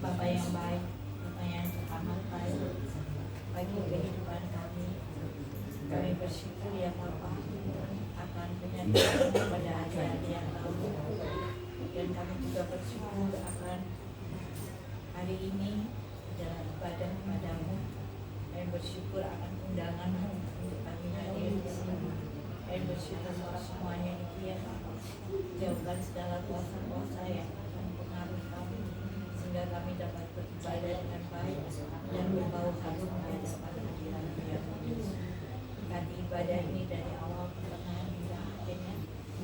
Bapa yang baik, Bapa yang amat baik bagi kehidupan kami. Kami bersyukur ya Bapa akan penyertaan pada hari-hari yang lalu, dan kami juga bersyukur akan hari ini dalam ibadah padamu. Kami bersyukur akan undanganmu untuk kami hadir di sini. Kami bersyukur untuk semuanya itu ya Bapa. Jauhkan segala kuasa-kuasa yang akan mempengaruhi kami, sehingga kami dapat beribadah dengan baik dan berbau harum di hadapan hadirat Tuhan Yesus. Berkati ibadah ini dari awal pertengahan hingga akhirnya,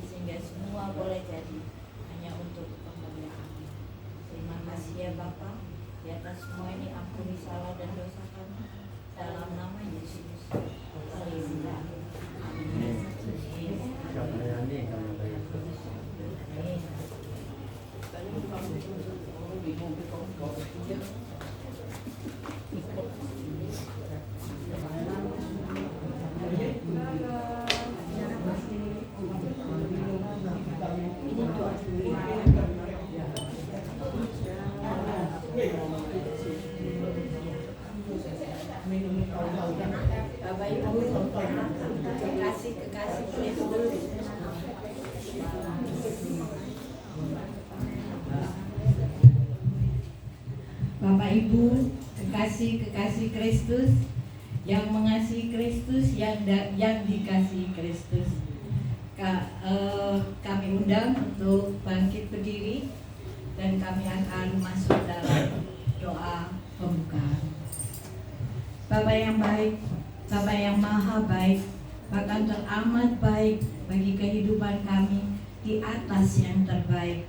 sehingga semua boleh jadi hanya untuk kemuliaan. Terima kasih ya Bapa. Di atas semua ini ampuni salah dan dosa kami, dalam nama Yesus. Haleluya. Amin. Bapak Ibu, kekasih Kristus, Bapak Ibu, kekasih Kristus, yang mengasihi Kristus, yang dikasihi Kristus, kami undang untuk bangkit berdiri dan kami akan masuk dalam doa pembukaan. Bapa yang baik, Bapa yang maha baik, bahkan teramat baik bagi kehidupan kami di atas yang terbaik.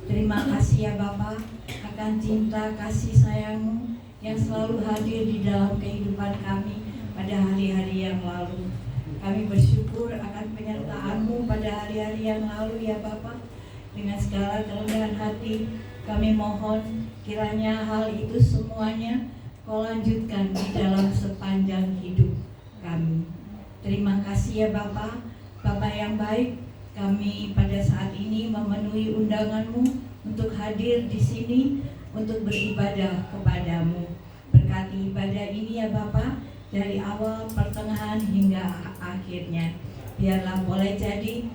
Terima kasih ya Bapa akan cinta kasih sayang-Mu yang selalu hadir di dalam kehidupan kami pada hari-hari yang lalu. Kami bersyukur akan penyertaan-Mu pada hari-hari yang lalu ya Bapa. Dengan segala kerendahan hati kami mohon kiranya hal itu semuanya Kau lanjutkan di dalam sepanjang hidup kami. Terima kasih ya Bapa, Bapa yang baik. Kami pada saat ini memenuhi undangan-Mu untuk hadir di sini untuk beribadah kepadamu. Berkati ibadah ini ya Bapa, dari awal, pertengahan hingga akhirnya. Biarlah boleh jadi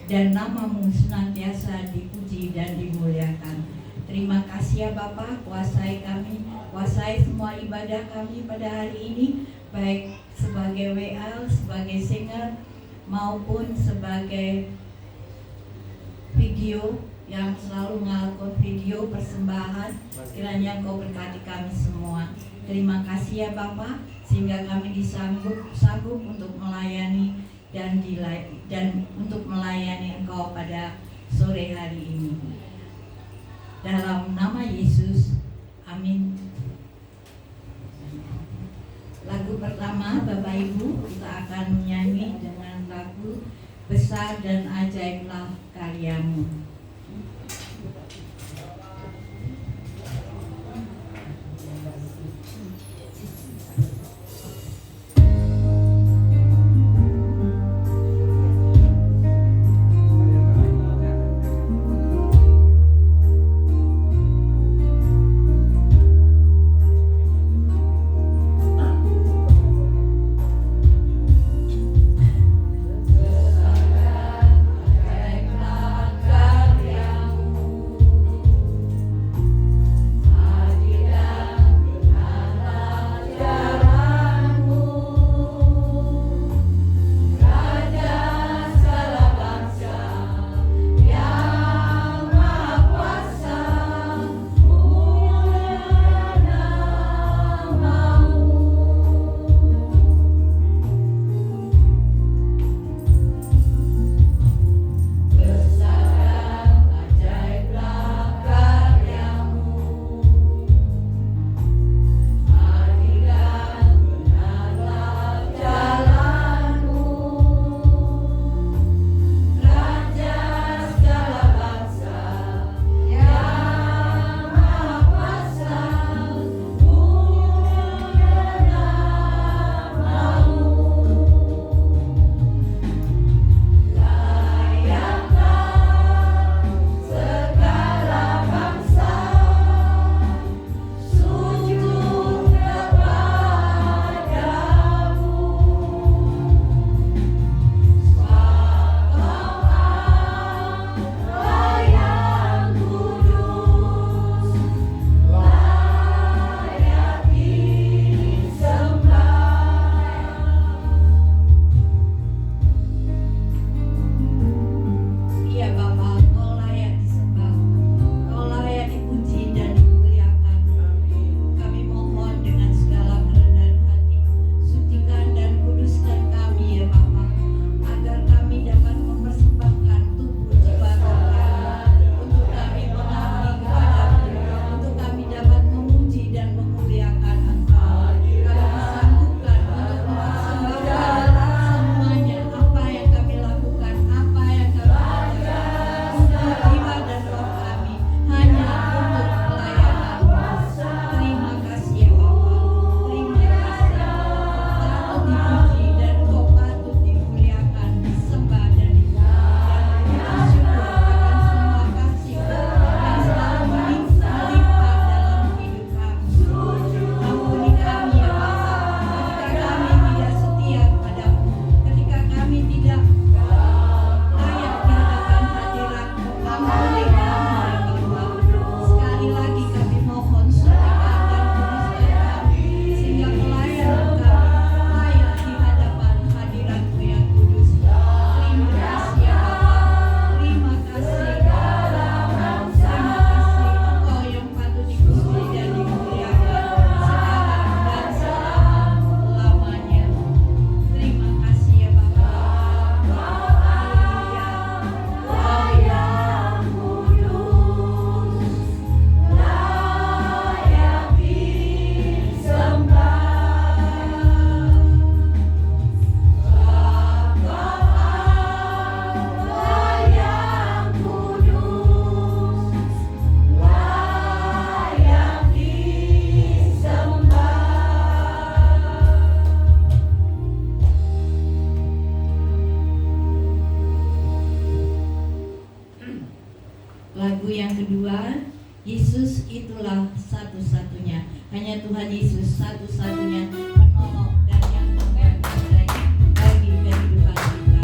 dan nama-Mu senantiasa dipuji dan dimuliakan. Terima kasih ya Bapa, kuasai kami, kuasai semua ibadah kami pada hari ini, baik sebagai WL, sebagai singer, maupun sebagai video yang selalu melakukan video persembahan. Kiranya Engkau berkati kami semua. Terima kasih ya Bapa, sehingga kami sanggup untuk melayani dan untuk melayani Engkau pada sore hari ini. Dalam nama Yesus, amin. Lagu pertama Bapak Ibu, kita akan menyanyi dengan lagu Besar dan Ajaiblah Karyamu. Karyamu Yesus itulah satu-satunya. Hanya Tuhan Yesus satu-satunya penolong dan yang terbaik bagi kehidupan kita.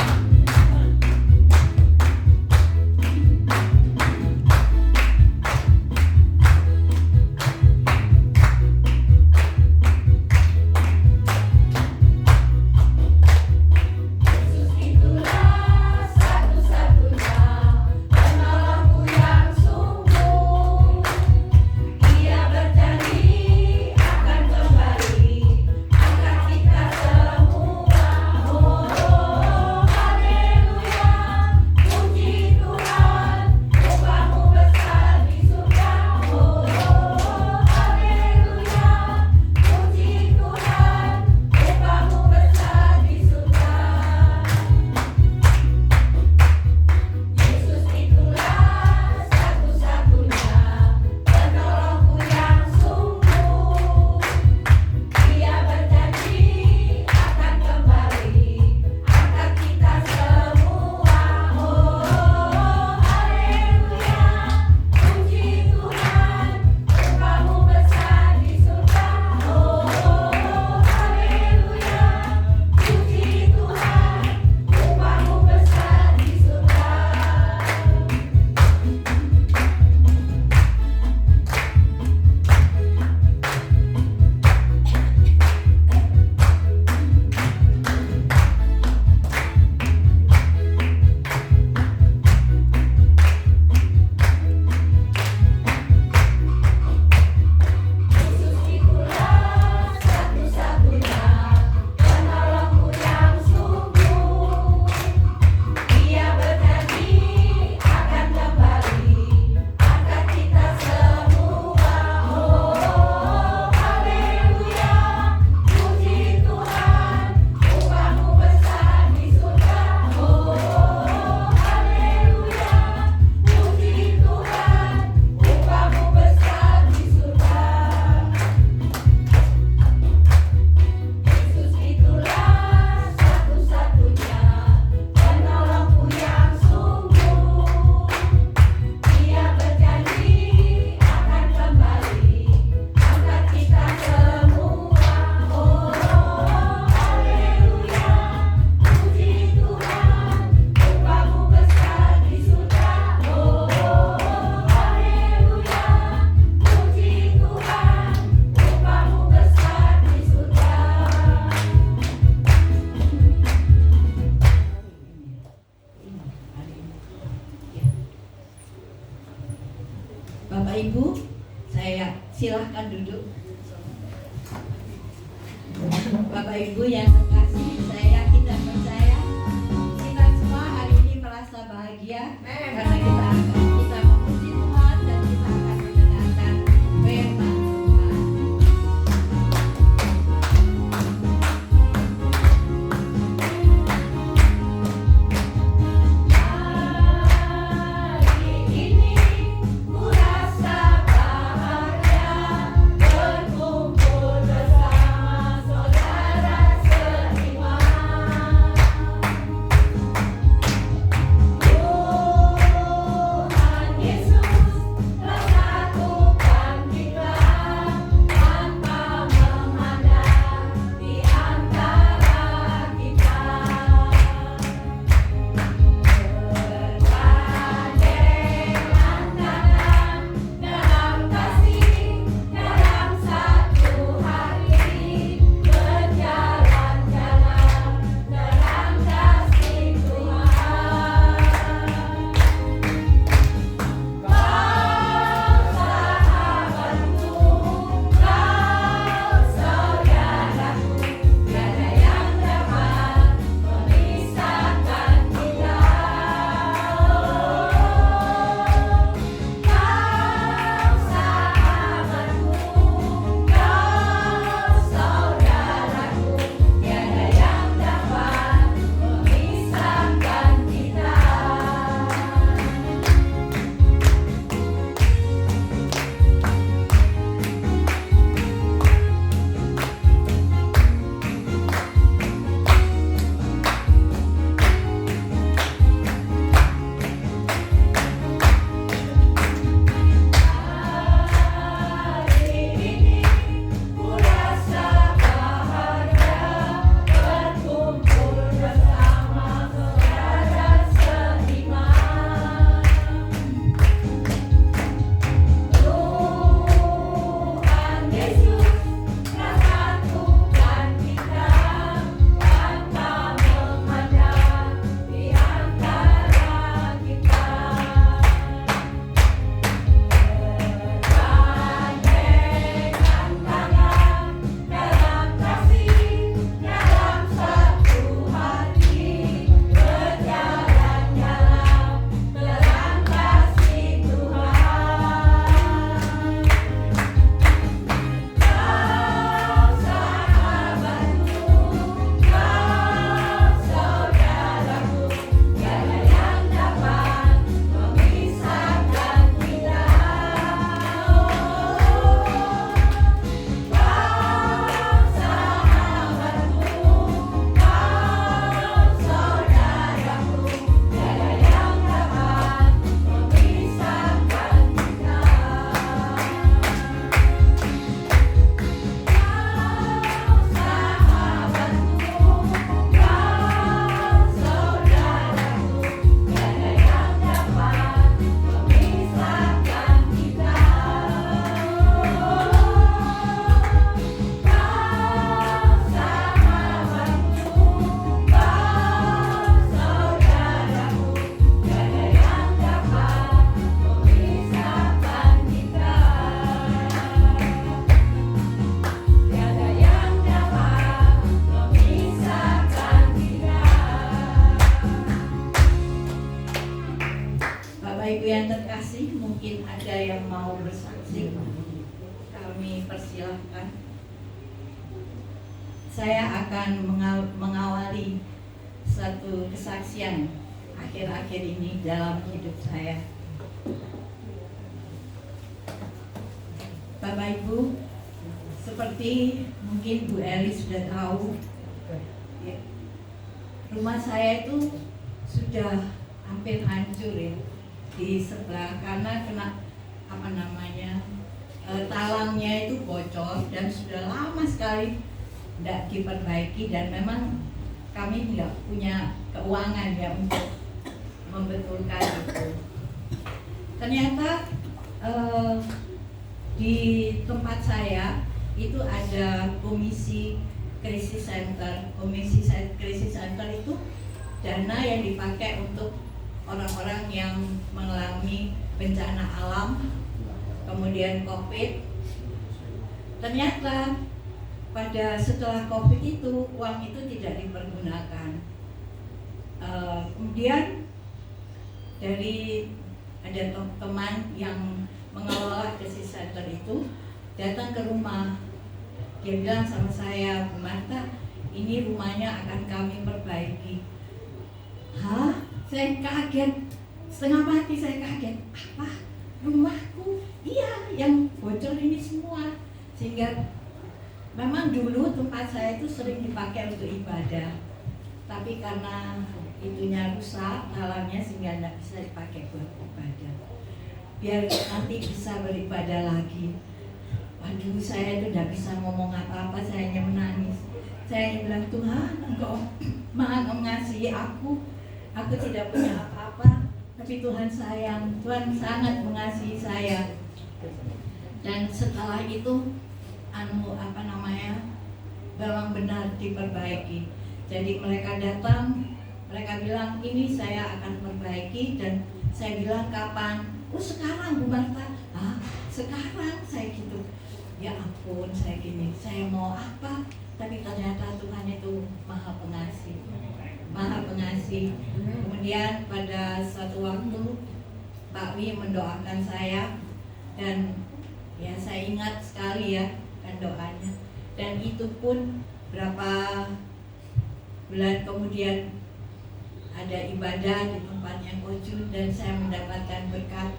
Bapak Ibu, saya silahkan duduk. Bapak Ibu yang terkasih, saya yakin dan percaya kita semua hari ini merasa bahagia karena kita memuji Tuhan dan kita akan mendengarkan firman Tuhan. Hari ini ku rasa bahagia berkumpul bersama saudara seiman. musik, kami persilahkan. Saya akan mengawali satu kesaksian akhir-akhir ini dalam hidup saya. Bapak Ibu, seperti mungkin Bu Eli sudah tahu, ya, rumah saya itu sudah hampir hancur ya di sebelah, karena kena talangnya itu bocor dan sudah lama sekali tidak diperbaiki, dan memang kami tidak punya keuangan ya untuk membetulkan itu. Ternyata di tempat saya itu ada komisi krisis center. Komisi krisis center itu dana yang dipakai untuk orang-orang yang mengalami bencana alam, kemudian COVID. Ternyata setelah COVID itu uang itu tidak dipergunakan. Kemudian dari ada teman yang mengelola krisis center itu datang ke rumah. Dia bilang sama saya, Bu Marta, ini rumahnya akan kami perbaiki. Hah? Saya kaget, setengah mati saya kaget. Apa? Rumahku? Iya, yang bocor ini semua. Sehingga memang dulu tempat saya itu sering dipakai untuk ibadah, tapi karena itunya rusak talangnya sehingga tidak bisa dipakai buat ibadah. Biar nanti bisa beribadah lagi. Waduh, saya itu tidak bisa ngomong apa-apa, saya hanya menangis. Saya hanya bilang, Tuhan, Engkau Maha mengasihi aku tidak punya apa-apa, tapi Tuhan sayang, Tuhan sangat mengasihi saya. Dan setelah itu memang benar diperbaiki. Jadi mereka datang, mereka bilang ini saya akan perbaiki, dan saya bilang kapan? Oh sekarang Bu Marta. Ah sekarang, saya gitu. Ya ampun, saya gini, saya mau apa? Tapi ternyata Tuhan itu Maha Pengasih, Maha Pengasih. Kemudian pada suatu waktu Pak Wi mendoakan saya, dan ya saya ingat sekali ya kan doanya. Dan itu pun berapa bulan kemudian ada ibadah di tempatnya Koju, dan saya mendapatkan berkat.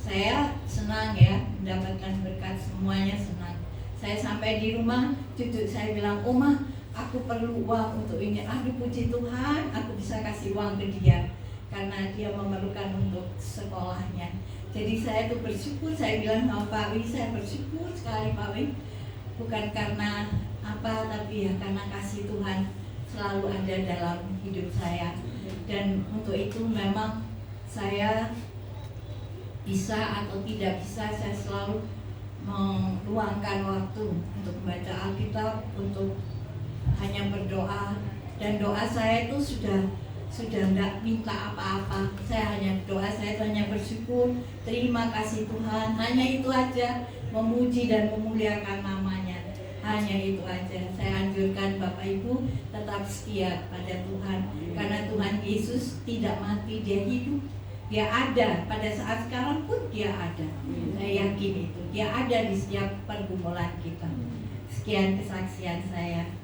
Saya senang ya mendapatkan berkat, semuanya senang. Saya sampai di rumah, cucu saya bilang, Oma, aku perlu uang untuk ini. Aduh puji Tuhan, aku bisa kasih uang ke dia karena dia memerlukan untuk sekolahnya. Jadi saya tuh bersyukur, saya bilang sama Pak Wi, saya bersyukur sekali Pak Wi. Bukan karena apa, tapi ya karena kasih Tuhan selalu ada dalam hidup saya. Dan untuk itu memang saya bisa atau tidak bisa, saya selalu meluangkan waktu untuk membaca Alkitab, untuk hanya berdoa. Dan doa saya itu sudah tidak minta apa-apa. Saya hanya doa, saya hanya bersyukur, terima kasih Tuhan, hanya itu aja, memuji dan memuliakan namanya. Hanya itu aja. Saya anjurkan Bapak Ibu tetap setia pada Tuhan, karena Tuhan Yesus tidak mati, dia hidup. Dia ada, pada saat sekarang pun dia ada. Saya yakin itu, dia ada di setiap pergumulan kita. Sekian kesaksian saya.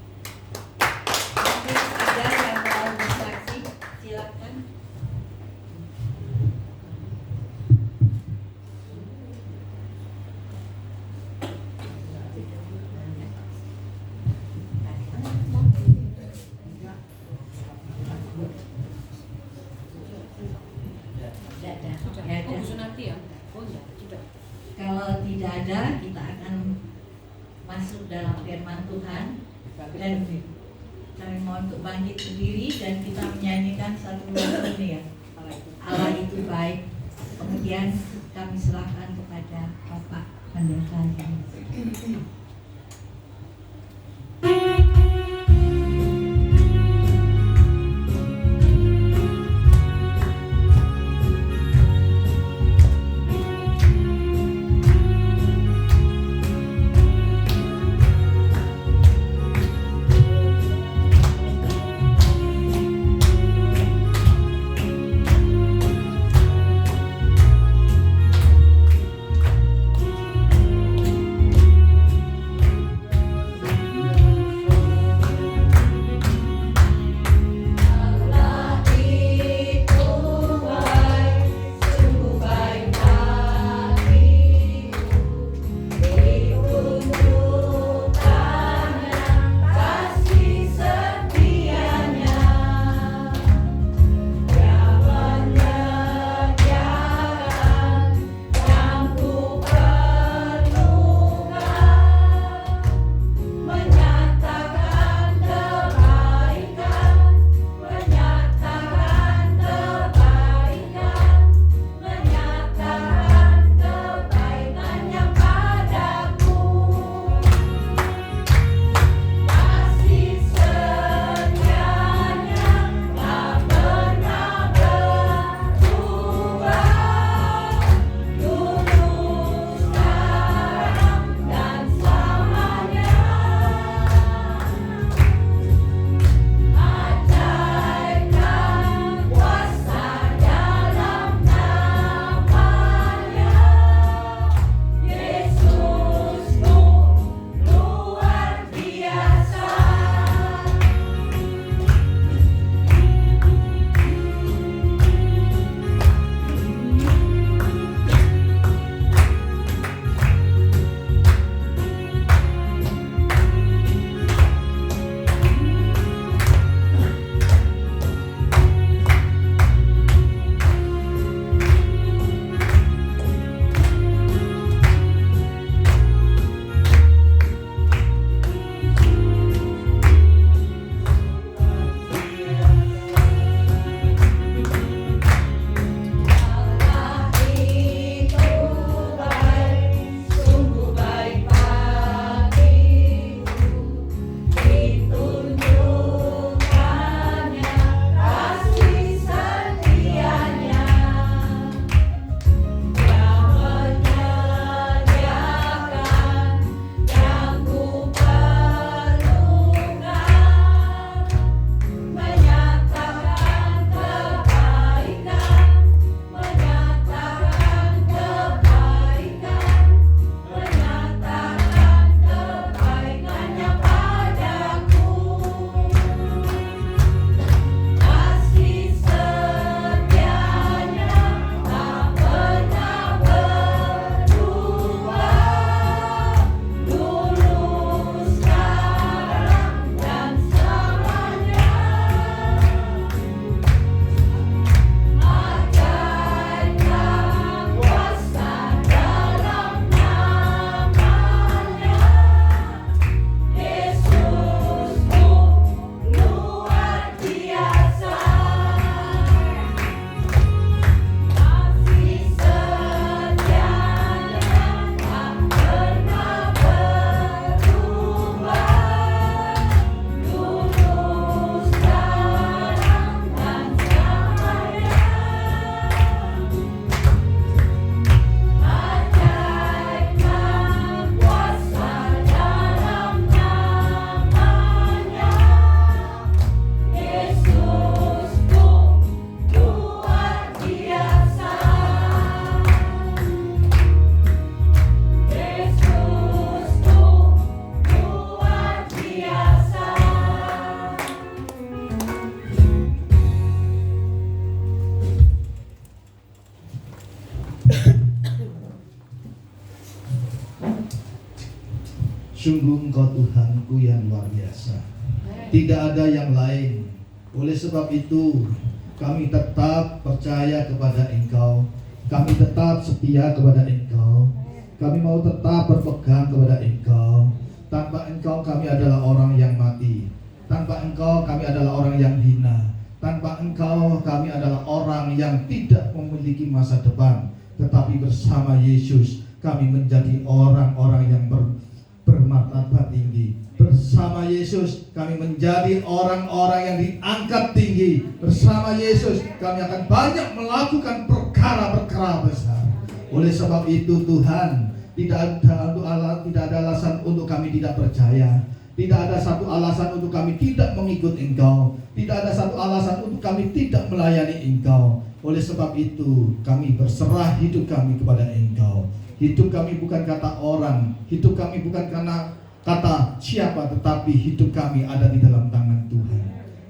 Mungkin ada yang mau bersaksi, silakan. Kalau tidak ada, kita akan masuk dalam firman Tuhan, dan kami mohon untuk bangkit berdiri dan kita menyanyikan satu lagu ini ya, Allah itu baik. Kemudian kami serahkan kepada Bapak Pendeta. Sungguh Engkau Tuhanku yang luar biasa. Tidak ada yang lain. Oleh sebab itu kami tetap percaya kepada Engkau. Kami tetap setia kepada Engkau. Kami mau tetap berpegang kepada Engkau. Tanpa Engkau kami adalah orang yang mati. Tanpa Engkau kami adalah orang yang hina. Tanpa Engkau kami adalah orang yang tidak memiliki masa depan. Tetapi bersama Yesus kami menjadi orang-orang yang bermartabat tinggi. Bersama Yesus kami menjadi orang-orang yang diangkat tinggi. Bersama Yesus kami akan banyak melakukan perkara-perkara besar. Oleh sebab itu Tuhan, tidak ada alasan untuk kami tidak percaya. Tidak ada satu alasan untuk kami tidak mengikut Engkau. Tidak ada satu alasan untuk kami tidak melayani Engkau. Oleh sebab itu kami berserah hidup kami kepada Engkau. Hidup kami bukan kata orang, hidup kami bukan karena kata siapa, tetapi hidup kami ada di dalam tangan Tuhan.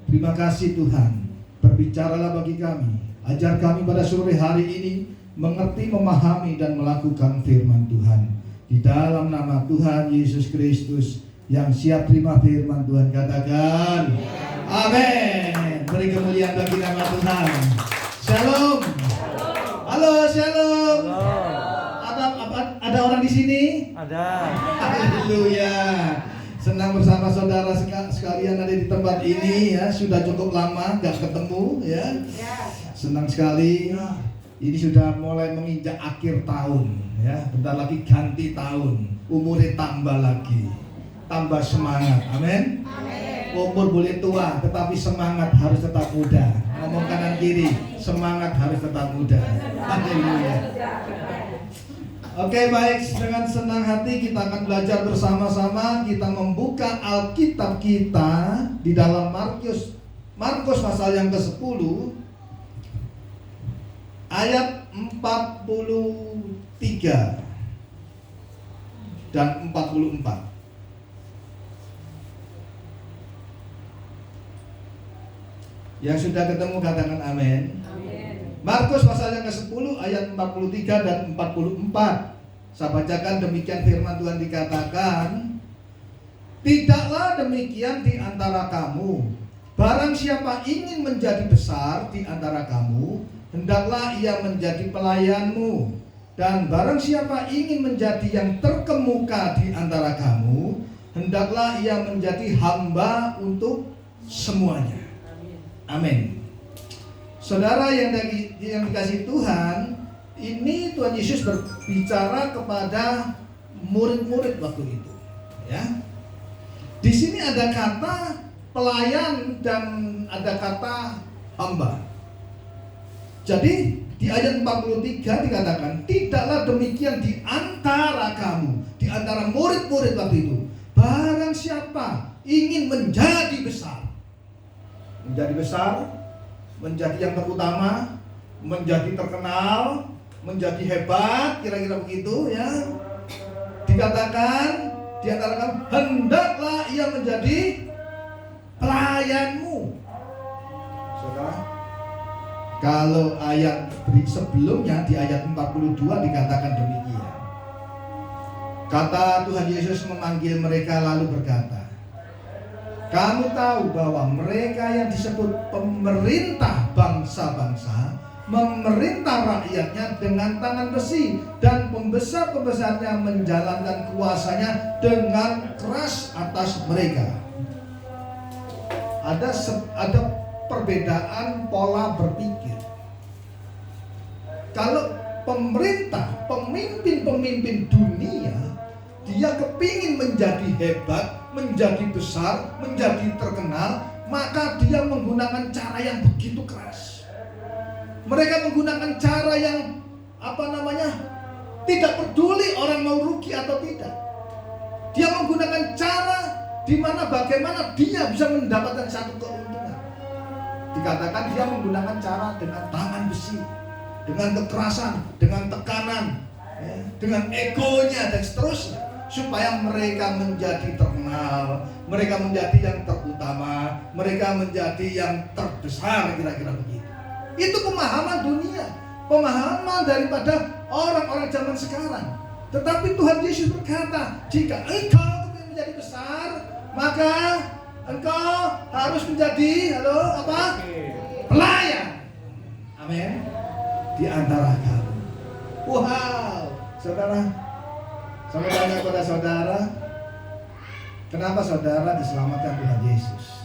Terima kasih Tuhan. Berbicaralah bagi kami. Ajar kami pada sore hari ini mengerti, memahami, dan melakukan firman Tuhan. Di dalam nama Tuhan Yesus Kristus yang siap terima firman Tuhan, katakan amin. Beri kemuliaan bagi nama Tuhan. Shalom. Halo, shalom. Ada orang di sini? Ada. Haleluya. Senang bersama saudara sekalian ada di tempat ini ya. Sudah cukup lama gak ketemu ya. Senang sekali. Ini sudah mulai menginjak akhir tahun ya. Bentar lagi ganti tahun. Umurnya tambah lagi. Tambah semangat. Amin. Umur boleh tua, tetapi semangat harus tetap muda. Ngomong kanan kiri, semangat harus tetap muda. Haleluya. Oke, baik, dengan senang hati kita akan belajar bersama-sama. Kita membuka Alkitab kita di dalam Markus pasal yang ke-10 ayat 43 dan 44. Yang sudah ketemu katakan amin. Markus pasal yang ke-10 ayat 43 dan 44. Saya bacakan demikian firman Tuhan dikatakan, tidaklah demikian di antara kamu. Barang siapa ingin menjadi besar di antara kamu, hendaklah ia menjadi pelayanmu. Dan barang siapa ingin menjadi yang terkemuka di antara kamu, hendaklah ia menjadi hamba untuk semuanya. Amin. Saudara yang dikasih Tuhan, ini Tuhan Yesus berbicara kepada murid-murid waktu itu, ya. Di sini ada kata pelayan dan ada kata hamba. Jadi di ayat 43 dikatakan, tidaklah demikian di antara kamu, di antara murid-murid waktu itu. Barang siapa ingin menjadi besar, menjadi yang terutama, menjadi terkenal, menjadi hebat, kira-kira begitu ya. Dikatakan di antara kamu, hendaklah ia menjadi pelayanmu. Saudara, kalau ayat sebelumnya di ayat 42 dikatakan demikian. Kata Tuhan Yesus memanggil mereka lalu berkata, kamu tahu bahwa mereka yang disebut pemerintah bangsa-bangsa memerintah rakyatnya dengan tangan besi, dan pembesar-pembesarnya menjalankan kuasanya dengan keras atas mereka. Ada perbedaan pola berpikir. Kalau pemerintah, pemimpin-pemimpin dunia, dia kepingin menjadi hebat, menjadi besar, menjadi terkenal, maka dia menggunakan cara yang begitu keras. Mereka menggunakan cara yang tidak peduli orang mau rugi atau tidak. Dia menggunakan cara di mana bagaimana dia bisa mendapatkan satu keuntungan. Dikatakan dia menggunakan cara dengan tangan besi, dengan kekerasan, dengan tekanan, ya, dengan egonya dan seterusnya, supaya mereka menjadi terkenal, mereka menjadi yang terutama, mereka menjadi yang terbesar, kira-kira begitu. Itu pemahaman dunia, pemahaman daripada orang-orang zaman sekarang. Tetapi Tuhan Yesus berkata, jika engkau ingin menjadi besar, maka engkau harus menjadi pelayan. Amin. Di antara kamu. Wow, saudara. Saya tanya kepada saudara, kenapa saudara diselamatkan Tuhan Yesus?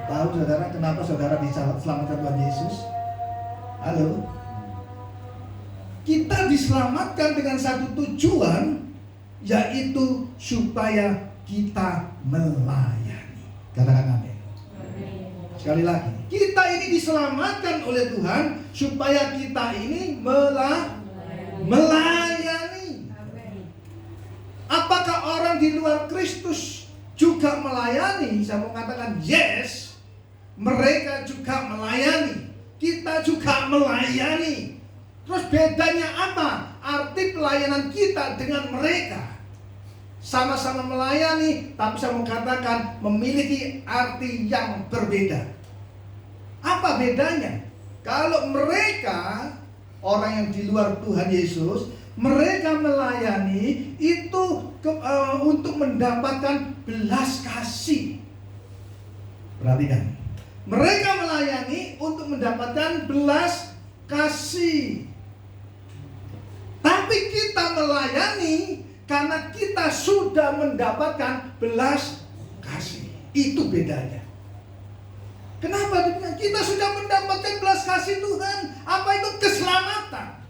Tahu saudara kenapa saudara diselamatkan Tuhan Yesus? Halo? Kita diselamatkan dengan satu tujuan, yaitu supaya kita melayani. Katakan amin. Sekali lagi, kita ini diselamatkan oleh Tuhan supaya kita ini melayani. Apakah orang di luar Kristus juga melayani? Saya mau katakan yes. Mereka juga melayani. Kita juga melayani. Terus bedanya apa? Arti pelayanan kita dengan mereka sama-sama melayani, tapi saya mau katakan memiliki arti yang berbeda. Apa bedanya? Kalau mereka, orang yang di luar Tuhan Yesus, mereka melayani itu untuk mendapatkan belas kasih. Perhatikan, mereka melayani untuk mendapatkan belas kasih. Tapi kita melayani karena kita sudah mendapatkan belas kasih. Itu bedanya. Kenapa? Kita sudah mendapatkan belas kasih Tuhan. Apa itu? Keselamatan.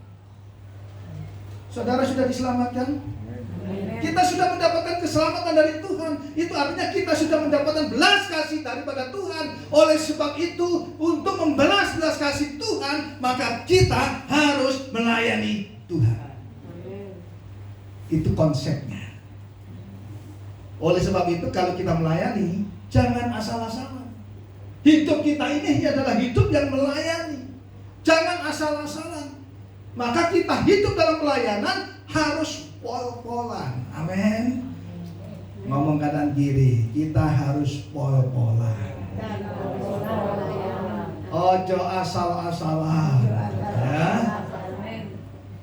Saudara sudah diselamatkan? Kita sudah mendapatkan keselamatan dari Tuhan. Itu artinya kita sudah mendapatkan belas kasih daripada Tuhan. Oleh sebab itu, untuk membalas belas kasih Tuhan, maka kita harus melayani Tuhan. Itu konsepnya. Oleh sebab itu, kalau kita melayani, jangan asal-asalan. Hidup kita ini adalah hidup yang melayani. Jangan asal-asalan. Maka kita hidup dalam pelayanan harus pol-polan. Amin. Ngomong kanan kiri, kita harus pol-polan. Ojo asal-asalan. Ya.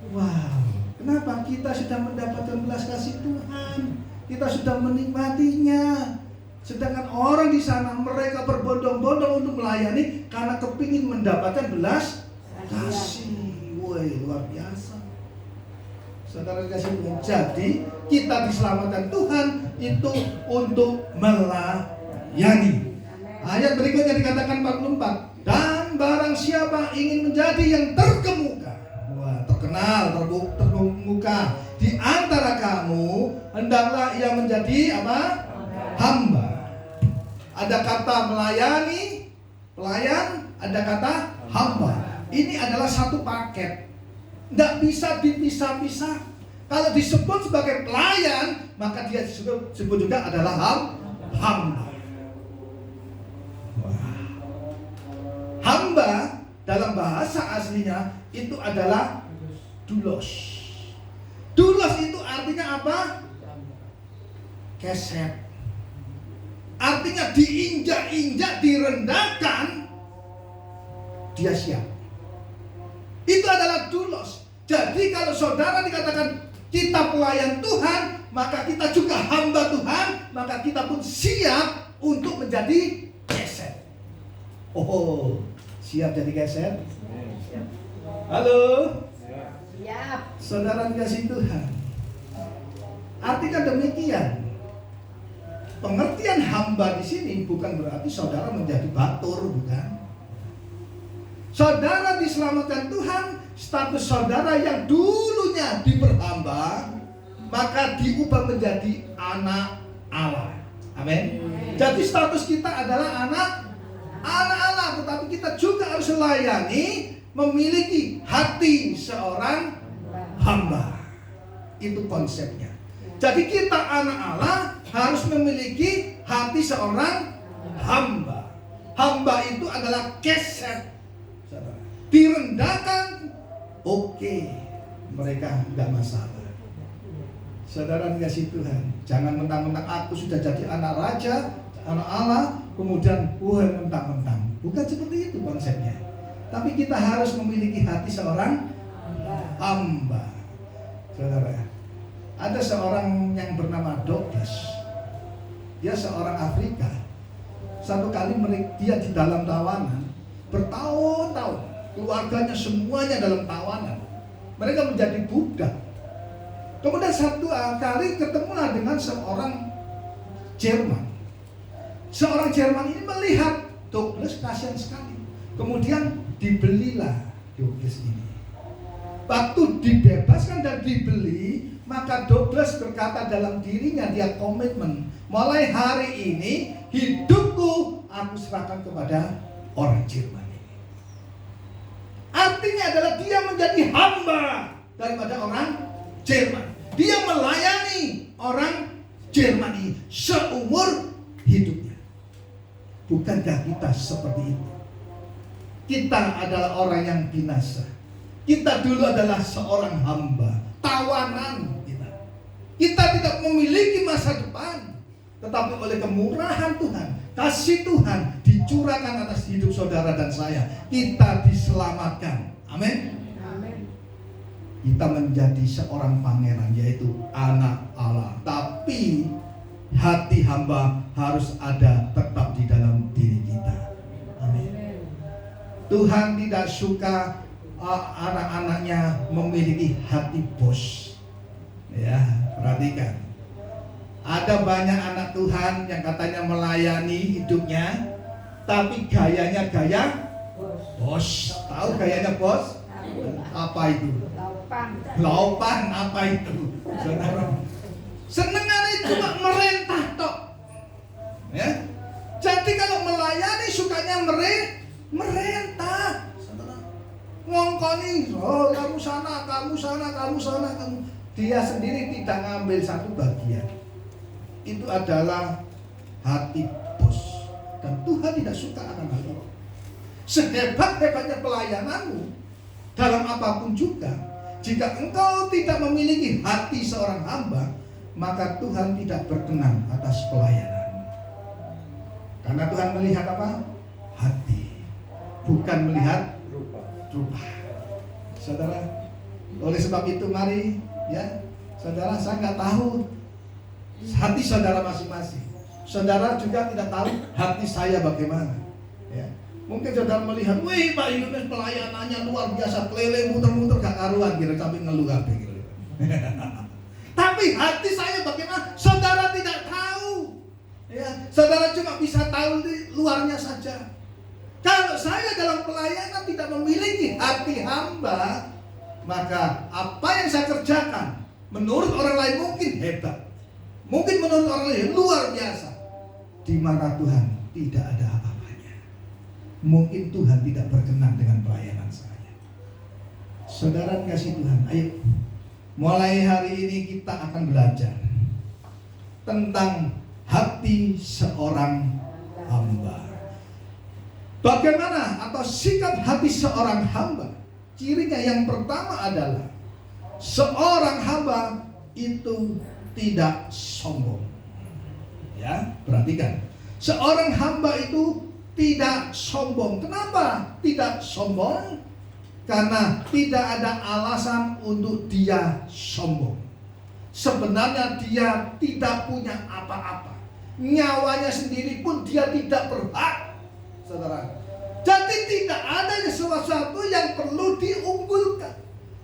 Wow. Kenapa? Kita sudah mendapatkan belas kasih Tuhan. Kita sudah menikmatinya. Sedangkan orang di sana mereka berbondong-bondong untuk melayani karena kepingin mendapatkan belas kasih. Woi, luar biasa. Saudara kasih Tuhan. Jadi kita diselamatkan Tuhan itu untuk melayani. Ayat berikutnya dikatakan 44. Dan barang siapa ingin menjadi yang terkemuka, terkenal, terkemuka di antara kamu, hendaklah ia menjadi apa? Hamba. Ada kata melayani, pelayan, ada kata hamba. Ini adalah satu paket. Tidak bisa dipisah-pisah. Kalau disebut sebagai pelayan, maka dia disebut juga adalah hamba. Hamba dalam bahasa aslinya itu adalah doulos. Doulos itu artinya apa? Keset. Artinya diinjak-injak, direndahkan, dia siap. Itu adalah doulos. Jadi kalau saudara dikatakan kita pelayan Tuhan, maka kita juga hamba Tuhan, maka kita pun siap untuk menjadi keset. Oh, siap jadi keset? Halo? Siap. Saudara dikasih Tuhan. Artinya demikian. Pengertian hamba di sini bukan berarti saudara menjadi batur, bukan. Saudara diselamatkan Tuhan, status saudara yang dulunya diperhamba, maka diubah menjadi anak Allah. Amin. Jadi status kita adalah anak Allah, tetapi kita juga harus melayani, memiliki hati seorang hamba. Itu konsepnya. Jadi kita anak Allah harus memiliki hati seorang hamba. Hamba itu adalah keset. Direndahkan, oke, mereka enggak masalah. Saudara dikasih Tuhan, jangan mentang-mentang aku sudah jadi anak raja, anak Allah, kemudian mentang-mentang. Bukan seperti itu konsepnya. Tapi kita harus memiliki hati seorang hamba. Saudara, ada seorang yang bernama Dokes. Dia seorang Afrika. Satu kali dia di dalam tawanan bertahun-tahun, keluarganya semuanya dalam tawanan. Mereka menjadi budak. Kemudian satu kali ketemulah dengan seorang Jerman. Seorang Jerman ini melihat Douglas, kasihan sekali. Kemudian dibelilah Douglas ini. Waktu dibebaskan dan dibeli, maka Douglas berkata dalam dirinya, dia komitmen, mulai hari ini hidupku aku serahkan kepada orang Jerman ini. Artinya adalah dia menjadi hamba daripada orang Jerman. Dia melayani orang Jerman ini seumur hidupnya. Bukankah kita seperti itu? Kita adalah orang yang binasa. Kita dulu adalah seorang hamba, tawanan kita. Kita tidak memiliki masa depan, tetapi oleh kemurahan Tuhan, kasih Tuhan dicurahkan atas hidup saudara dan saya, kita diselamatkan. Amin. Kita menjadi seorang pangeran, yaitu anak Allah. Tapi hati hamba harus ada tetap di dalam diri kita. Amin. Tuhan tidak suka anak-anaknya memiliki hati bos. Ya, perhatikan. Ada banyak anak Tuhan yang katanya melayani hidupnya, tapi gayanya gaya bos. Tahu gayanya bos? Apa itu? Laupan apa itu? Saudara, senengannya cuma merentah tok. Ya. Jadi kalau melayani sukanya merentah. Saudara, ngongkoni, oh kamu sana, kamu sana, kamu sana, kamu. Dia sendiri tidak ngambil satu bagian. Itu adalah hati bos. Dan Tuhan tidak suka akan hal itu. Sehebat-hebatnya pelayananmu dalam apapun juga, jika engkau tidak memiliki hati seorang hamba, maka Tuhan tidak berkenan atas pelayanan. Karena Tuhan melihat apa? Hati, bukan melihat rupa. Saudara, oleh sebab itu mari ya, saudara, saya nggak tahu hati saudara masing-masing. Saudara juga tidak tahu hati saya bagaimana. Ya. Mungkin saudara melihat, wih Pak Yunus pelayanannya luar biasa, keliling muter-muter gak karuan, kira sampai ngeluh kabeh gitu. Tapi hati saya bagaimana? Saudara tidak tahu. Ya, saudara cuma bisa tahu di luarnya saja. Kalau saya dalam pelayanan tidak memiliki hati hamba, maka apa yang saya kerjakan menurut orang lain mungkin hebat, mungkin menurut orang lain luar biasa, di mana Tuhan tidak ada apa-apanya. Mungkin Tuhan tidak berkenan dengan pelayanan saya. Saudara kasih Tuhan, ayo mulai hari ini kita akan belajar tentang hati seorang hamba. Bagaimana atau sikap hati seorang hamba? Cirinya yang pertama adalah seorang hamba itu tidak sombong. Ya, perhatikan. Seorang hamba itu tidak sombong. Kenapa tidak sombong? Karena tidak ada alasan untuk dia sombong. Sebenarnya dia tidak punya apa-apa. Nyawanya sendiri pun dia tidak berhak. Saudara, jadi tidak ada sesuatu yang perlu diunggulkan.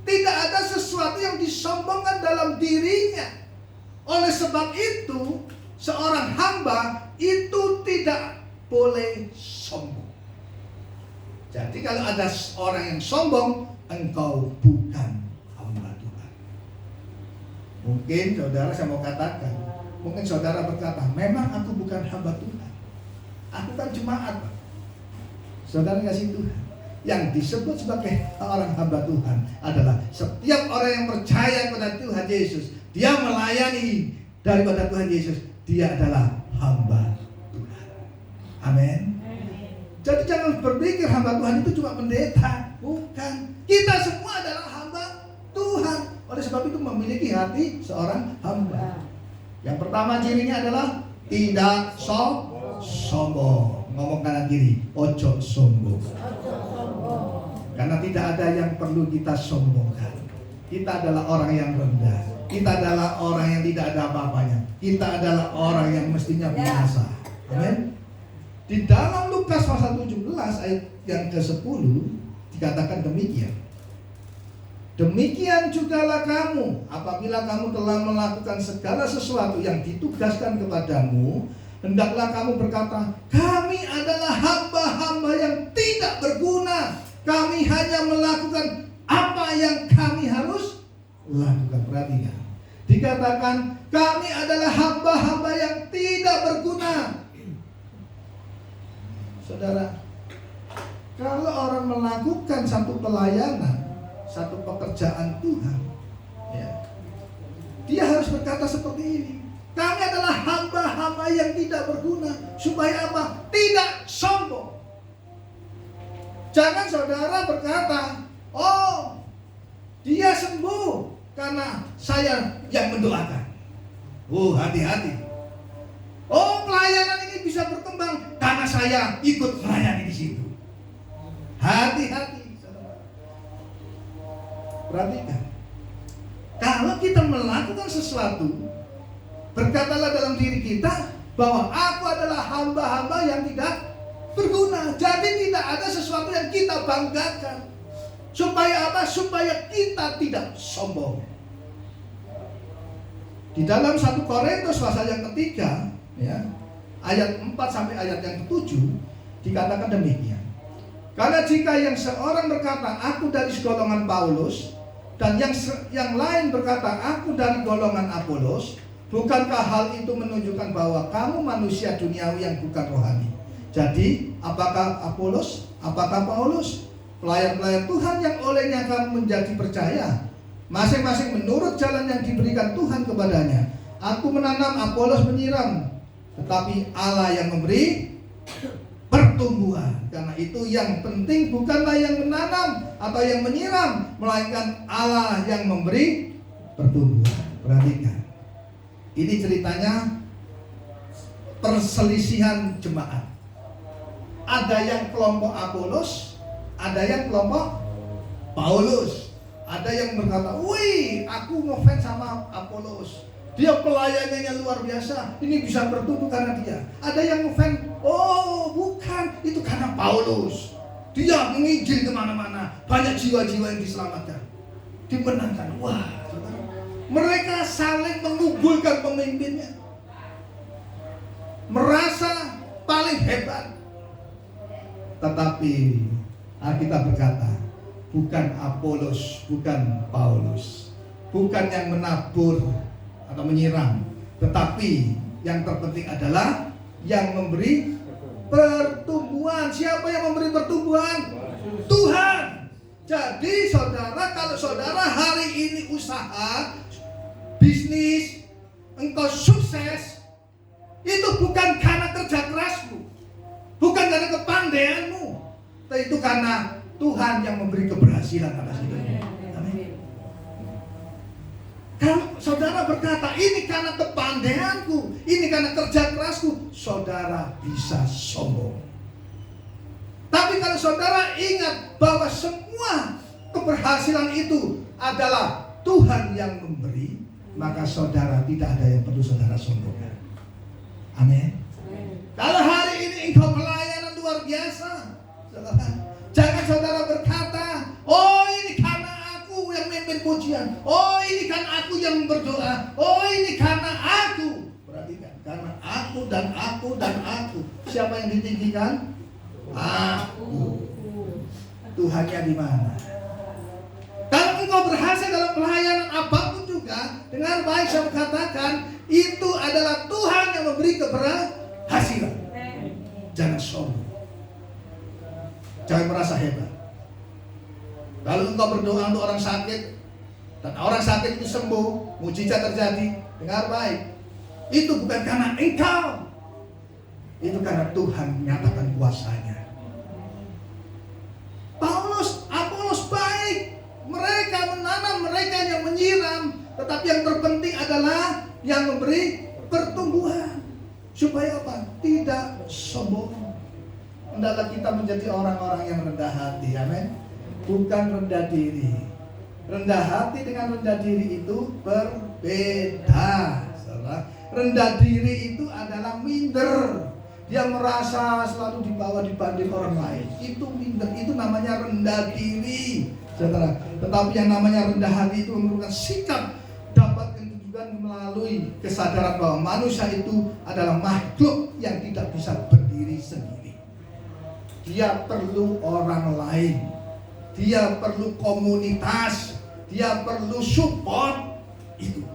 Tidak ada sesuatu yang disombongkan dalam dirinya. Oleh sebab itu, seorang hamba itu tidak boleh sombong. Jadi kalau ada orang yang sombong, engkau bukan hamba Tuhan. Mungkin saudara, saya mau katakan, mungkin saudara berkata, memang aku bukan hamba Tuhan, aku kan jemaat. Saudara kasih Tuhan, yang disebut sebagai orang hamba Tuhan adalah setiap orang yang percaya kepada Tuhan Yesus, dia melayani daripada Tuhan Yesus, dia adalah hamba Tuhan. Amin. Jadi jangan berpikir hamba Tuhan itu cuma pendeta. Bukan. Kita semua adalah hamba Tuhan. Oleh sebab itu memiliki hati seorang hamba. Yang pertama cirinya adalah tidak sombong. Ngomong kanan kiri, ojo sombong. Karena tidak ada yang perlu kita sombongkan. Kita adalah orang yang rendah. Kita adalah orang yang tidak ada apa-apanya. kita adalah orang yang mestinya biasa. Amin. Di dalam Lukas pasal 17 ayat yang ke-10 dikatakan demikian. Demikian jugalah kamu apabila kamu telah melakukan segala sesuatu yang ditugaskan kepadamu, hendaklah kamu berkata, kami adalah hamba-hamba yang tidak berguna. Kami hanya melakukan apa yang kami harus lakukan. Perhatikan. Dikatakan kami adalah hamba-hamba yang tidak berguna. Saudara, kalau orang melakukan satu pelayanan, satu pekerjaan Tuhan, ya, dia harus berkata seperti ini. Kami adalah hamba-hamba yang tidak berguna. Supaya apa? Tidak sombong. Jangan saudara berkata, oh, dia sembuh karena saya yang mendoakan. Oh, hati-hati. Oh, pelayanan ini bisa berkembang karena saya ikut melayani di situ. Hati-hati. Perhatikan. Kalau kita melakukan sesuatu, berkatalah dalam diri kita bahwa aku adalah hamba-hamba yang tidak berguna. Jadi tidak ada sesuatu yang kita banggakan. Supaya apa? Supaya kita tidak sombong. Di dalam 1 Korintus pasal yang ketiga, ya, ayat 4 sampai ayat yang ke-7 dikatakan demikian. Karena jika yang seorang berkata aku dari golongan Paulus, dan yang lain berkata aku dari golongan Apolos, bukankah hal itu menunjukkan bahwa kamu manusia duniawi yang bukan rohani? Jadi apakah Apolos, apakah Paulus, pelayan-pelayan Tuhan yang olehnya kamu menjadi percaya, masing-masing menurut jalan yang diberikan Tuhan kepadanya. Aku menanam, Apolos menyiram, tetapi Allah yang memberi pertumbuhan. Karena itu yang penting bukanlah yang menanam atau yang menyiram, melainkan Allah yang memberi pertumbuhan. Perhatikan. Ini ceritanya perselisihan jemaat. Ada yang kelompok Apolos, ada yang kelompok Paulus. Ada yang berkata, wih, aku ngefans sama Apolos, dia pelayanannya luar biasa, ini bisa bertumbuh karena dia. Ada yang ngefans, oh bukan, itu karena Paulus, dia menginjil kemana-mana, banyak jiwa-jiwa yang diselamatkan, dimenangkan. Wah, mereka saling mengunggulkan pemimpinnya, merasa paling hebat. Tetapi Alkitab berkata, bukan Apolos, bukan Paulus, bukan yang menabur atau menyiram, tetapi yang terpenting adalah yang memberi pertumbuhan. Siapa yang memberi pertumbuhan? Tuhan. Jadi saudara, kalau saudara hari ini usaha, bisnis, engkau sukses, itu bukan karena kerja kerasmu, bukan karena kepandaianmu, tapi itu karena Tuhan yang memberi keberhasilan atas hidupmu. Amin. Kalau saudara berkata, ini karena kepandaianku, ini karena kerja kerasku, saudara bisa sombong. Tapi kalau saudara ingat bahwa semua keberhasilan itu adalah Tuhan yang memberi, maka saudara tidak ada yang perlu saudara sombongkan. Amin. Kalau hari ini engkau pelayanan luar biasa, jangan saudara berkata, oh ini karena aku yang memimpin pujian, oh ini karena aku yang berdoa, oh ini karena aku. Perhatikan, karena aku dan aku dan aku. Siapa yang ditinggikan? Aku. Tuhannya di mana? Kalau engkau berhasil dalam pelayanan apapun juga, dengan baik saya katakan, itu adalah Tuhan yang memberi keberhasilan. Jangan sombong. Jangan merasa hebat. Kalau engkau berdoa untuk orang sakit dan orang sakit itu sembuh, mujizat terjadi, dengar baik, itu bukan karena engkau, itu karena Tuhan menyatakan kuasanya. Paulus, Apolos baik, mereka menanam, mereka yang menyiram, tetapi yang terpenting adalah yang memberi pertumbuhan. Supaya apa? Tidak sombong. Hendaklah kita menjadi orang-orang yang rendah hati, amin. Bukan rendah diri. Rendah hati dengan rendah diri itu berbeda, saudara. saudara. Rendah diri itu adalah minder. Dia merasa selalu di bawah dibanding orang lain. Itu minder, itu namanya rendah diri, saudara. Tetapi yang namanya rendah hati itu merupakan sikap dapat ditunjukkan melalui kesadaran bahwa manusia itu adalah makhluk yang tidak bisa berdiri sendiri. Dia perlu orang lain, dia perlu komunitas, dia perlu support itu.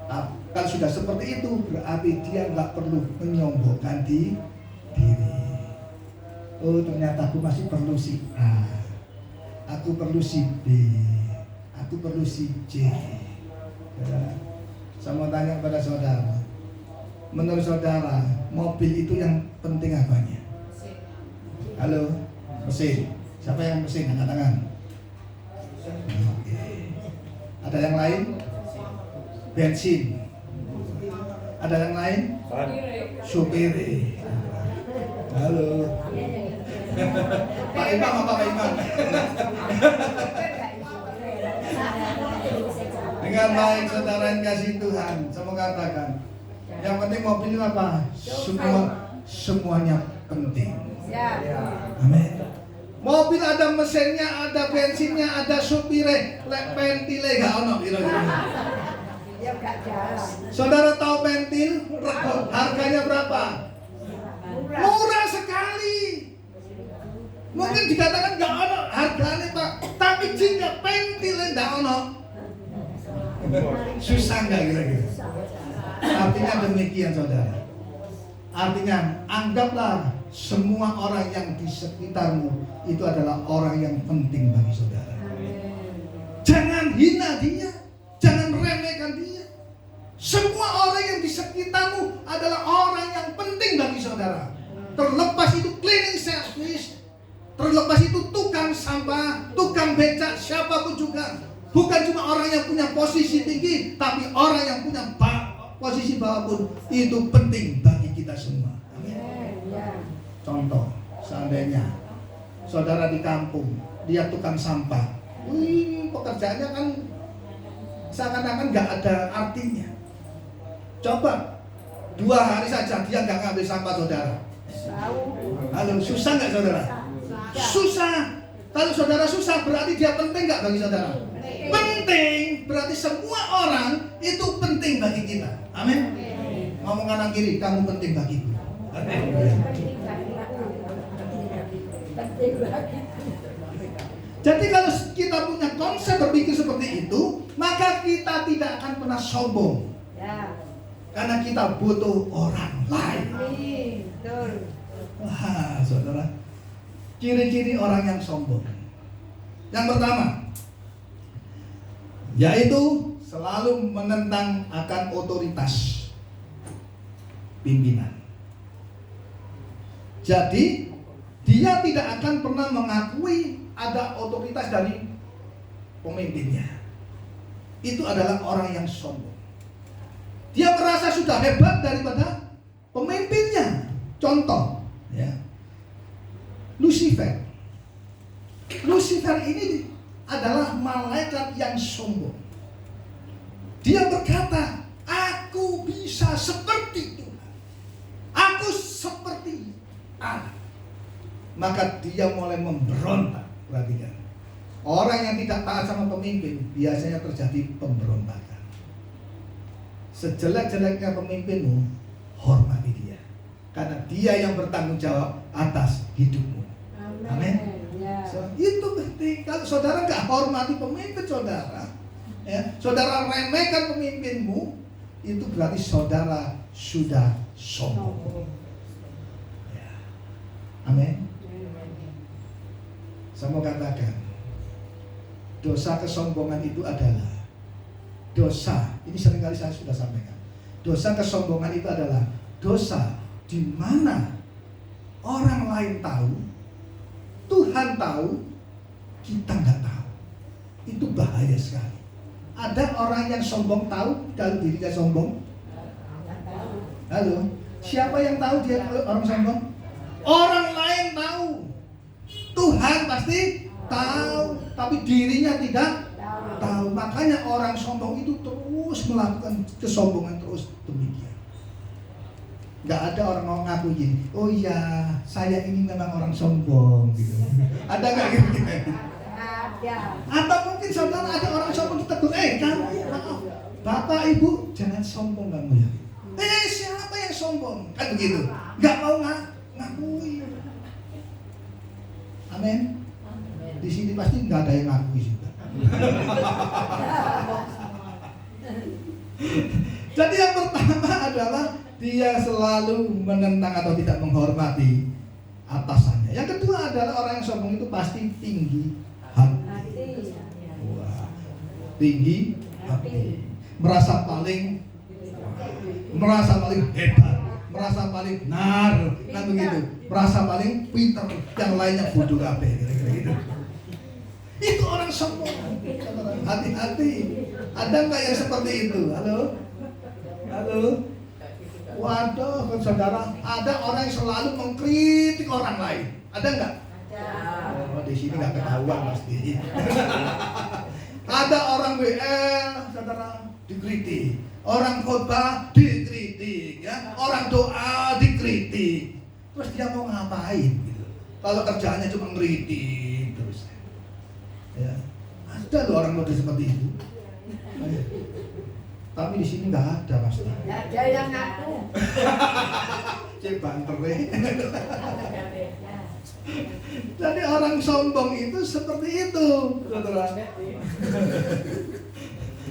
Nah, kalau sudah seperti itu berarti dia nggak perlu menyombongkan diri. Oh, ternyata aku masih perlu si A, aku perlu si B, aku perlu si C. Ya. Saya mau tanya kepada saudara, menurut saudara mobil itu yang penting apanya? Halo, mesin. Siapa yang mesin? Angkat tangan. Oke. Ada yang lain? Bensin. Ada yang lain? Supir. Halo. Pak Imam apa Pak Imam? Dengan baik saudara yang kasih Tuhan, saya mau katakan, yang penting mobil itu apa? Semuanya penting. Amin. Mobil ada mesinnya, ada bensinnya, ada supire, pentile gak ono kira-kira. Saudara tahu pentil harganya berapa? Murah sekali. Mungkin dikatakan gak ono harganya Pak, tapi jika pentil gak ono, susah gak kira-kira? Artinya demikian saudara. Artinya anggaplah semua orang yang di sekitarmu itu adalah orang yang penting bagi saudara. Jangan hina dia, jangan remehkan dia. Semua orang yang di sekitarmu adalah orang yang penting bagi saudara. Terlepas itu cleaning service, terlepas itu tukang sampah, tukang becak, siapapun juga. Bukan cuma orang yang punya posisi tinggi, tapi orang yang punya posisi bawah pun itu penting bagi kita semua. Amin. Contoh, seandainya saudara di kampung, dia tukang sampah, pekerjaannya kan seakan-akan nggak ada artinya. Coba 2 hari saja dia nggak ngambil sampah saudara. Halo, susah nggak saudara? Susah. Kalau saudara susah berarti dia penting nggak bagi saudara? Penting. Berarti semua orang itu penting bagi kita. Amin. Ngomong kanan kiri, kamu penting bagiku. Jadi kalau kita punya konsep berpikir seperti itu, maka kita tidak akan pernah sombong. Karena kita butuh orang lain. Wah, saudara, ciri-ciri orang yang sombong. Yang pertama, yaitu selalu menentang akan otoritas pimpinan. Jadi dia tidak akan pernah mengakui ada otoritas dari pemimpinnya. Itu adalah orang yang sombong. Dia merasa sudah hebat daripada pemimpinnya. Contoh, ya, Lucifer. Lucifer ini adalah malaikat yang sombong. Dia berkata, aku bisa seperti Tuhan, aku seperti Allah. Maka dia mulai memberontak. Perhatikan, orang yang tidak taat sama pemimpin biasanya terjadi pemberontakan. Sejelek-jeleknya pemimpinmu, hormati dia, karena dia yang bertanggung jawab atas hidupmu. Amin. So, itu penting. Kalau saudara nggak hormati pemimpin saudara, ya, saudara remehkan pemimpinmu, itu berarti saudara sudah sombong. Ya. Amin. Saya mau katakan, dosa kesombongan itu adalah dosa. Ini seringkali saya sudah sampaikan. Dosa kesombongan itu adalah dosa di mana orang lain tahu, Tuhan tahu, kita nggak tahu. Itu bahaya sekali. Ada orang yang sombong tahu kalau dirinya sombong? Halo, siapa yang tahu dia orang sombong? Orang lain tahu. Tuhan pasti tahu, tapi dirinya tidak tahu. Makanya orang sombong itu terus melakukan kesombongan terus demikian. Nggak ada orang mau ngaku gini, oh iya saya ini memang orang sombong gitu. Ada nggak gitu? Ada. Atau mungkin saudara ada orang sombong ditegur, kamu maaf, bapak ibu jangan sombong kamu ya. Siapa yang sombong? Kan begitu. Nggak mau ngakui. Amin. Di sini pasti nggak ada yang ngakui juga. Jadi yang pertama adalah dia selalu menentang atau tidak menghormati atasannya. Yang kedua adalah orang yang sombong itu pasti tinggi hati. Wah, tinggi hati. Merasa paling hebat, merasa paling benar, kan begitu. Merasa paling pintar, yang lainnya bodoh kabeh, kira-kira gitu. Itu orang sombong. Hati-hati. Ada nggak yang seperti itu? Halo? Waduh, saudara, ada orang yang selalu mengkritik orang lain. Ada nggak? Ada. Oh, di sini nggak ketahuan pasti. Ada orang WL, saudara, dikritik. Orang khotbah dikritik, ya. Orang doa dikritik. Terus dia mau ngapain? Gitu. Kalau kerjaannya cuma ngeritik terus. Ya, ada loh orang model seperti itu. Tapi di sini nggak ada pasti. Nggak ada yang ngaku. Cek banter. Jadi orang sombong itu seperti itu, saudara.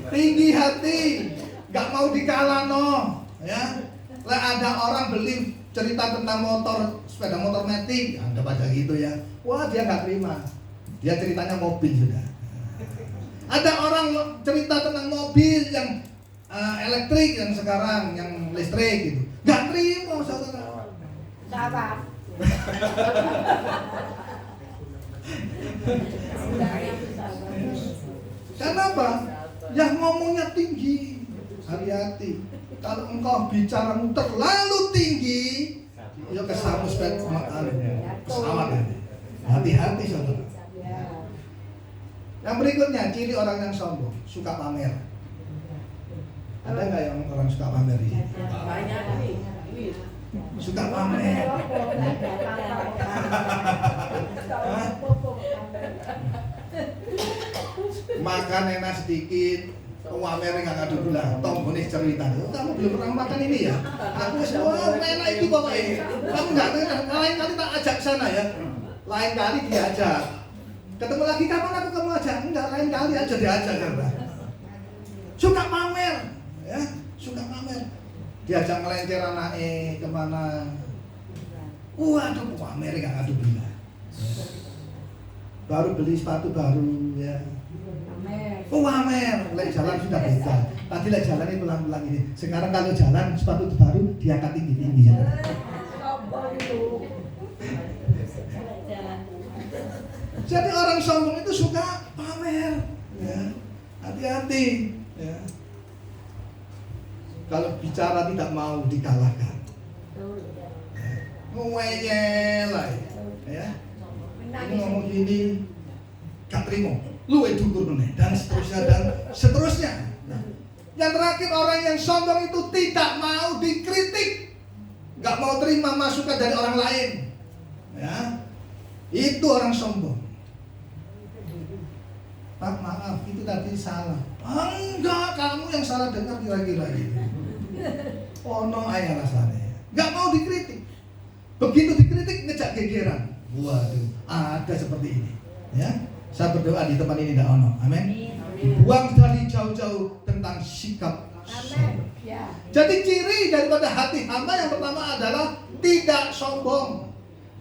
Tinggi hati, nggak mau dikalah ya. Lah ada orang beli cerita tentang sepeda motor metik, anggap aja gitu ya. Wah dia nggak terima. Dia ceritanya mobil sudah. Ada orang cerita tentang mobil yang elektrik yang sekarang, yang listrik gitu. Nggak terima, saudara. Sabar. Kenapa? Yang ngomongnya tinggi. Hati-hati. Kalau engkau bicaramu terlalu tinggi, ya kesamus pesawat nanti. Hati-hati, saudara. Yang berikutnya, ciri orang yang sombong, suka pamer. Ada nggak yang orang suka pamer di sini? Banyak nih. Suka pamer. Makan enak sedikit, pamer nggak ngadu gula. Tonggonis cerita, kamu belum pernah makan ini ya? Aku semua enak itu pokoknya. Kamu nggak lain kali tak ajak sana ya. Lain kali diajak. Ketemu lagi kapan kamu ajak? Enggak, lain kali aja diajak kan. Suka pamer, ya, suka pamer. Diajak melencer anaknya kemana? Waduh, pamer nggak ngadu gula. Baru beli sepatu baru, ya. Pamer, lek jalan sudah beda. Tadi lek jalannya pelan-pelan ini. Sekarang kalau jalan sepatu baru diangkat tinggi-tinggi ya. Jadi orang sombong itu suka pamer, ya. Hati-hati, ya. Kalau bicara tidak mau dikalahkan, ngeyel ya. Ini ngomong gini, gak terima, lu dukur dan seterusnya. Nah, yang terakhir orang yang sombong itu tidak mau dikritik, gak mau terima masukan dari orang lain, ya. Itu orang sombong. Pak maaf, itu tadi salah. Enggak, kamu yang salah dengar kira-kira gitu. Ono ayah rasanya. Enggak mau dikritik. Begitu dikritik ngejak gegeran. Waduh, ada seperti ini. Ya, saya berdoa di tempat ini tidak ono. Amin. Dibuang dari jauh-jauh tentang sikap sombong. Jadi ciri daripada hati hamba yang pertama adalah tidak sombong.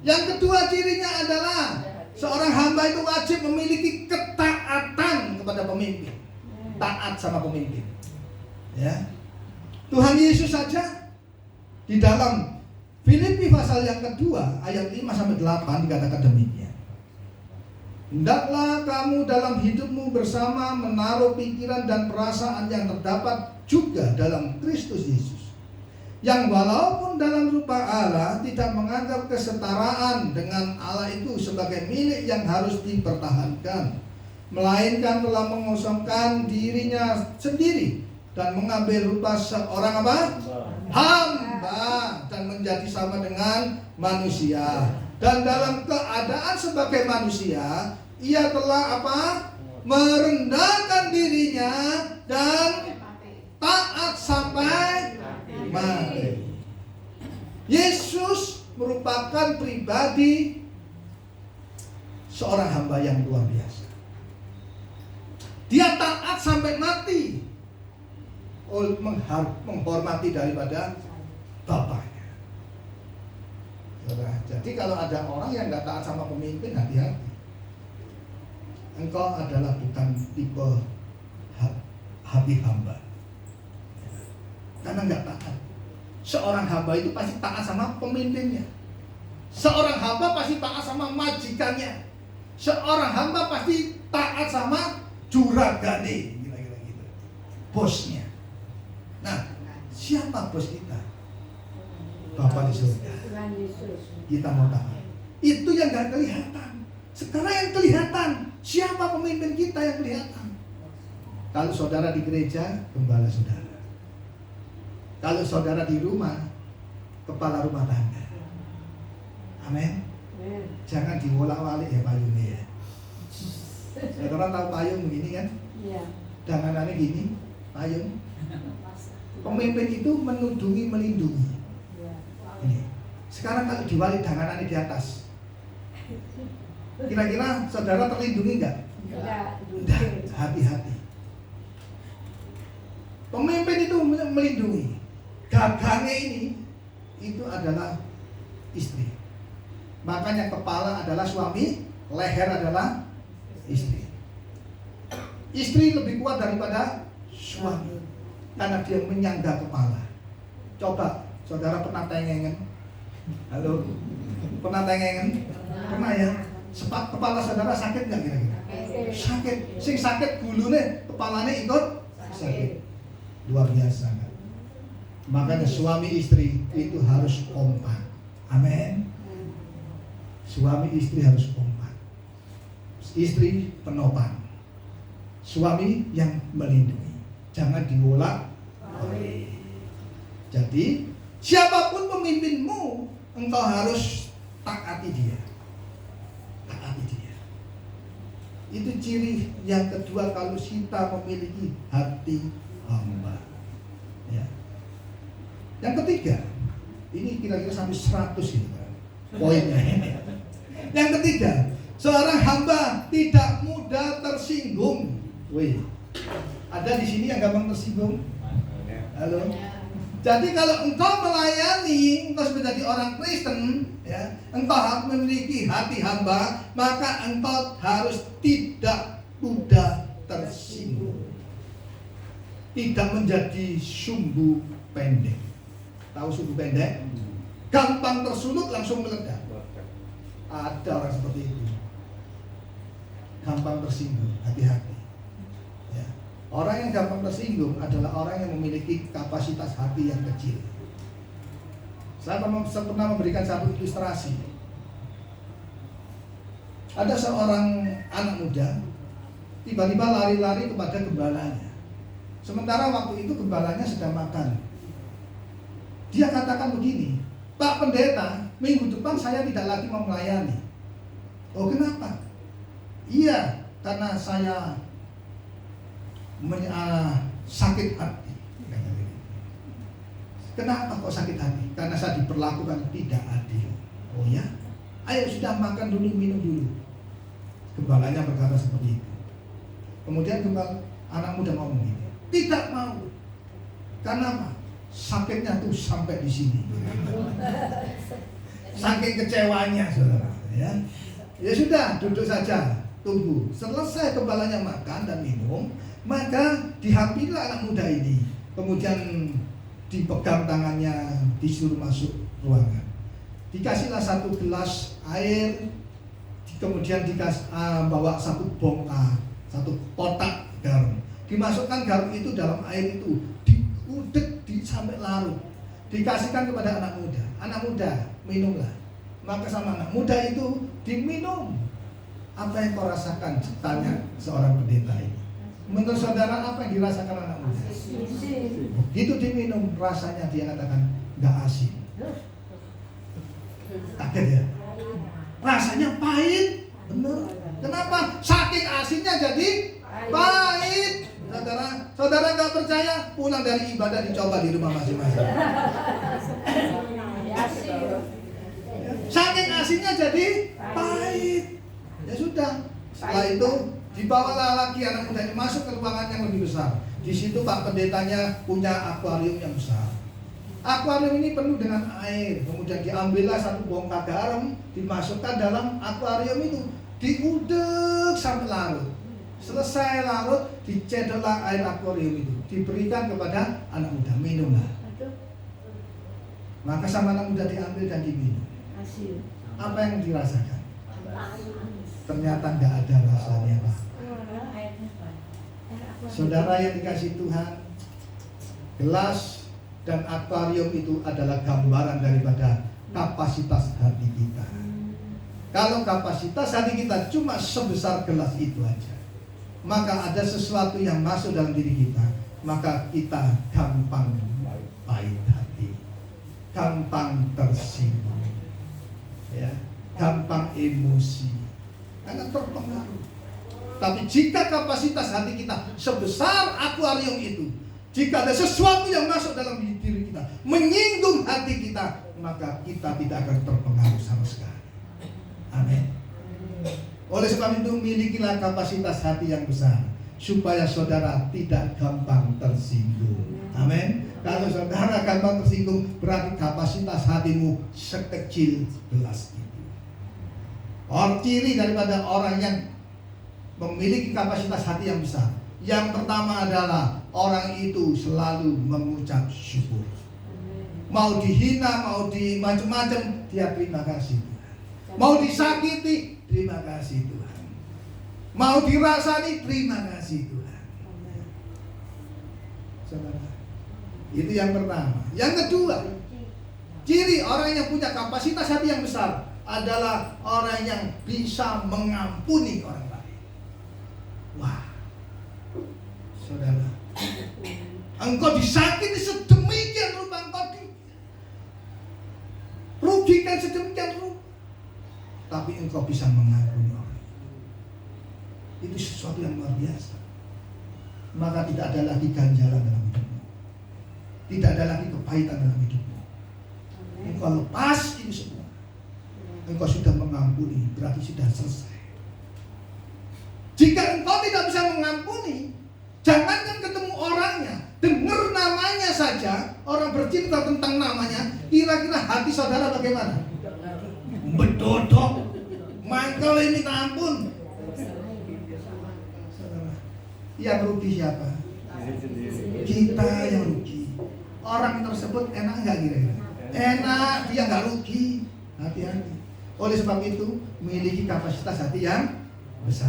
Yang kedua cirinya adalah seorang hamba itu wajib memiliki ketaatan kepada pemimpin. Taat sama pemimpin. Ya. Tuhan Yesus saja di dalam Filipi pasal yang kedua ayat 5 sampai 8 dikatakan demikian. Hendaklah kamu dalam hidupmu bersama menaruh pikiran dan perasaan yang terdapat juga dalam Kristus Yesus, yang walaupun dalam rupa Allah tidak menganggap kesetaraan dengan Allah itu sebagai milik yang harus dipertahankan, melainkan telah mengosongkan dirinya sendiri dan mengambil rupa seorang apa? Hamba, dan menjadi sama dengan manusia. Dan dalam keadaan sebagai manusia, ia telah apa? Merendahkan dirinya dan taat sampai mati. Yesus merupakan pribadi seorang hamba yang luar biasa. Dia taat sampai mati, menghormati daripada bapaknya. Jadi kalau ada orang yang nggak taat sama pemimpin, hati-hati. Engkau adalah bukan tipe hati hamba, karena nggak taat. Seorang hamba itu pasti taat sama pemimpinnya. Seorang hamba pasti taat sama majikannya. Seorang hamba pasti taat sama juragane, kira-kira gitu, bosnya. Nah, siapa bos kita? Bapa di surga. Kita mau taat. Itu yang nggak kelihatan. Sekarang yang kelihatan, siapa pemimpin kita yang kelihatan? Kalau saudara di gereja, gembala saudara. Kalau saudara di rumah, kepala rumah tangga. Amin. Jangan diwolak-walik ya payungnya ya. Saudara tahu payung begini kan? Iya. Danganannya gini, payung. Pemimpin itu menudungi, melindungi. Ini. Sekarang kalau diwalik danganannya di atas, kira-kira saudara terlindungi enggak? Enggak. Hati-hati. Pemimpin itu melindungi. Gagangnya ini itu adalah istri. Makanya kepala adalah suami, leher adalah istri. Istri lebih kuat daripada suami karena dia menyangga kepala. Coba saudara pernah tengengen? Halo, pernah tengengen? Pernah ya? Sepak kepala saudara sakit nggak kira-kira? Sakit. Sing sakit gulune, kepalanya ikut sakit. Luar biasa kan? Makanya suami istri itu harus kompak. Amin. Suami istri harus kompak. Istri penopang, suami yang melindungi. Jangan diolak. Jadi siapapun pemimpinmu, engkau harus taati dia. Taati dia. Itu ciri yang kedua kalau kita memiliki hati hamba. Ya. Yang ketiga, ini kira-kira sampai 100 gitu kan poinnya ini. Yang ketiga, seorang hamba tidak mudah tersinggung. Wih, ada di sini yang gampang tersinggung? Halo. Jadi kalau engkau melayani, engkau menjadi orang Kristen, ya, engkau harus memiliki hati hamba, maka engkau harus tidak mudah tersinggung. Tidak menjadi sumbu pendek. Tahu sumbu pendek? Gampang tersulut langsung meledak. Ada orang seperti itu. Gampang tersinggung, hati-hati. Ya. Orang yang gampang tersinggung adalah orang yang memiliki kapasitas hati yang kecil. Saya pernah memberikan satu ilustrasi. Ada seorang anak muda tiba-tiba lari-lari kepada gembalanya. Sementara waktu itu gembalanya sedang makan. Dia katakan begini, Pak Pendeta, minggu depan saya tidak lagi mau melayani. Oh, kenapa? Iya, karena saya sakit hati. Kenapa kok sakit hati? Karena saya diperlakukan tidak adil. Oh ya? Ayo sudah makan dulu, minum dulu. Gembalanya berkata seperti itu. Kemudian anak muda ngomong ini, tidak mau. Karena apa? Sakitnya tuh sampai di sini. Saking kecewanya, saudara. Ya sudah, duduk saja, tunggu. Selesai gembalanya makan dan minum, maka dihampirilah anak muda ini. Kemudian dipegang tangannya, disuruh masuk ruangan. Dikasihlah satu gelas air, kemudian bawa satu bongkar, satu kotak garam. Dimasukkan garam itu dalam air itu, diudek sampai larut. Dikasihkan kepada anak muda. Anak muda, minumlah. Maka sama anak muda itu diminum Apa yang kau rasakan? Tanya seorang pendeta ini. Menurut saudara apa yang dirasakan anak muda? Begitu diminum rasanya dia katakan nggak asin. Kaget ya? Rasanya pahit. Bener. Kenapa? Saking asinnya jadi pahit. Saudara nggak percaya? Pulang dari ibadah dicoba di rumah masing-masing. Saking asinnya jadi pahit. Ya sudah. Setelah itu dibawalah lagi anak muda ini masuk ke ruangan yang lebih besar. Di situ Pak Pendetanya punya akuarium yang besar. Akuarium ini penuh dengan air. Kemudian diambillah satu bongkar garam, dimasukkan dalam akuarium itu, diudek sampai larut. Selesai larut, dicedoklah air akuarium itu, diberikan kepada anak muda, minumlah. Maka sama anak muda diambil dan diminum. Apa yang dirasakan? Ternyata nggak ada rasanya, Pak. Saudara yang dikasih Tuhan, gelas dan akuarium itu adalah gambaran daripada kapasitas hati kita. Kalau kapasitas hati kita cuma sebesar gelas itu aja, maka ada sesuatu yang masuk dalam diri kita, maka kita gampang pahit hati, gampang tersinggung, ya, gampang emosi, karena terpengaruh. Tapi jika kapasitas hati kita sebesar akuarium itu, jika ada sesuatu yang masuk dalam diri kita, menyinggung hati kita, maka kita tidak akan terpengaruh sama sekali. Amin. Oleh sebab itu, milikilah kapasitas hati yang besar, supaya saudara tidak gampang tersinggung. Amin. Kalau saudara gampang tersinggung, berarti kapasitas hatimu sekecil gelas itu. Ciri daripada orang yang memiliki kapasitas hati yang besar, yang pertama adalah orang itu selalu mengucap syukur. Mau dihina, mau di macam-macam, dia terima kasih Tuhan. Mau disakiti, terima kasih Tuhan. Mau dirasani, terima kasih Tuhan. Saudara, itu yang pertama. Yang kedua, ciri orang yang punya kapasitas hati yang besar adalah orang yang bisa mengampuni orang lain. Wah, saudara, engkau disakiti sedemikian rupa, engkau dirugikan sedemikian rupa, tapi engkau bisa mengampuni orang. Itu sesuatu yang luar biasa. Maka tidak ada lagi ganjalan dalam hidupmu, tidak ada lagi kepahitan dalam hidupmu. Engkau lepas itu semua. Engkau sudah mengampuni, berarti sudah selesai. Jika engkau tidak bisa mengampuni, jangankan ketemu orangnya, dengar namanya saja, orang bercerita tentang namanya, kira-kira hati saudara bagaimana? Bedodok, mangkel ini minta ampun. Yang rugi siapa? Kita yang rugi. Orang tersebut enak nggak kira-kira? Enak, dia nggak rugi. Hati-hati. Oleh sebab itu, miliki kapasitas hati yang besar,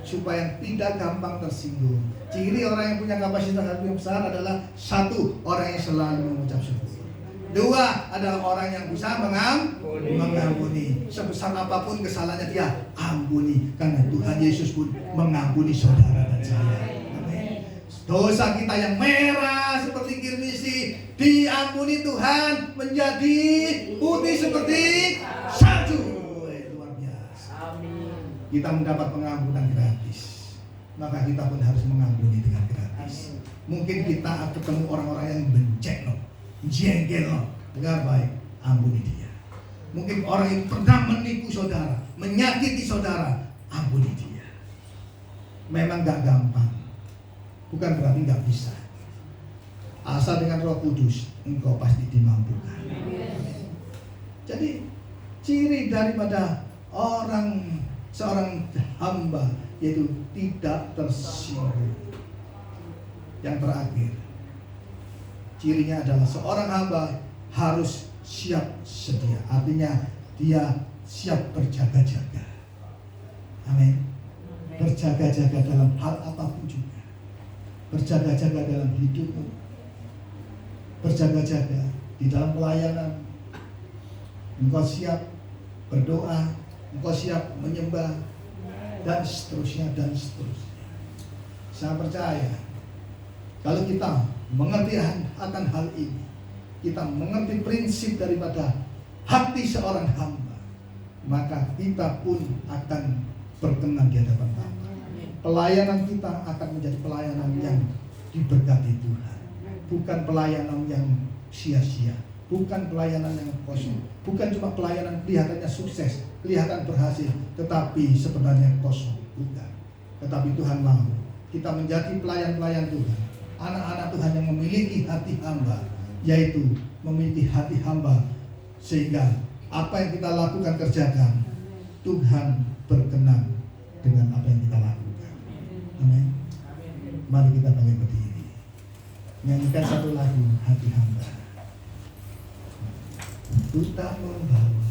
supaya tidak gampang tersinggung. Ciri orang yang punya kapasitas hati yang besar adalah satu, orang yang selalu mengucap syukur. Dua, adalah orang yang bisa mengampuni. Sebesar apapun kesalahannya dia ampuni, karena Tuhan Yesus pun mengampuni saudara dan saya. Amin. Dosa kita yang merah seperti kirmisi diampuni Tuhan menjadi putih seperti salju. Luar biasa. Kita mendapat pengampunan gratis, maka kita pun harus mengampuni dengan gratis. Mungkin kita ketemu orang-orang yang benceng, jengkel, nggak baik, ampuni dia. Mungkin orang yang pernah menipu saudara, menyakiti saudara, ampuni dia. Memang nggak gampang, bukan berarti nggak bisa. Asal dengan Roh Kudus, engkau pasti dimampukan. Jadi ciri daripada seorang hamba yaitu tidak tersinggung. Yang terakhir, cirinya adalah seorang hamba harus siap sedia. Artinya dia siap berjaga-jaga. Amin. Berjaga-jaga dalam hal apapun juga. Berjaga-jaga dalam hidupmu, berjaga-jaga di dalam pelayanan. Engkau siap berdoa, engkau siap menyembah, dan seterusnya dan seterusnya. Saya percaya kalau kita mengerti akan hal ini, kita mengerti prinsip daripada hati seorang hamba, maka kita pun akan berkenan di hadapan Bapa. Pelayanan kita akan menjadi pelayanan yang diberkati Tuhan, bukan pelayanan yang sia-sia, bukan pelayanan yang kosong, bukan cuma pelayanan kelihatannya sukses, kelihatan berhasil, tetapi sebenarnya kosong, bukan. Tetapi Tuhan mau kita menjadi pelayan-pelayan Tuhan, anak-anak Tuhan yang memiliki hati hamba, yaitu memiliki hati hamba sehingga apa yang kita lakukan, kerjakan, Tuhan berkenan dengan apa yang kita lakukan. Amin. Mari kita bangkit berdiri, nyanyikan satu lagu hati hamba. Ku tak membawa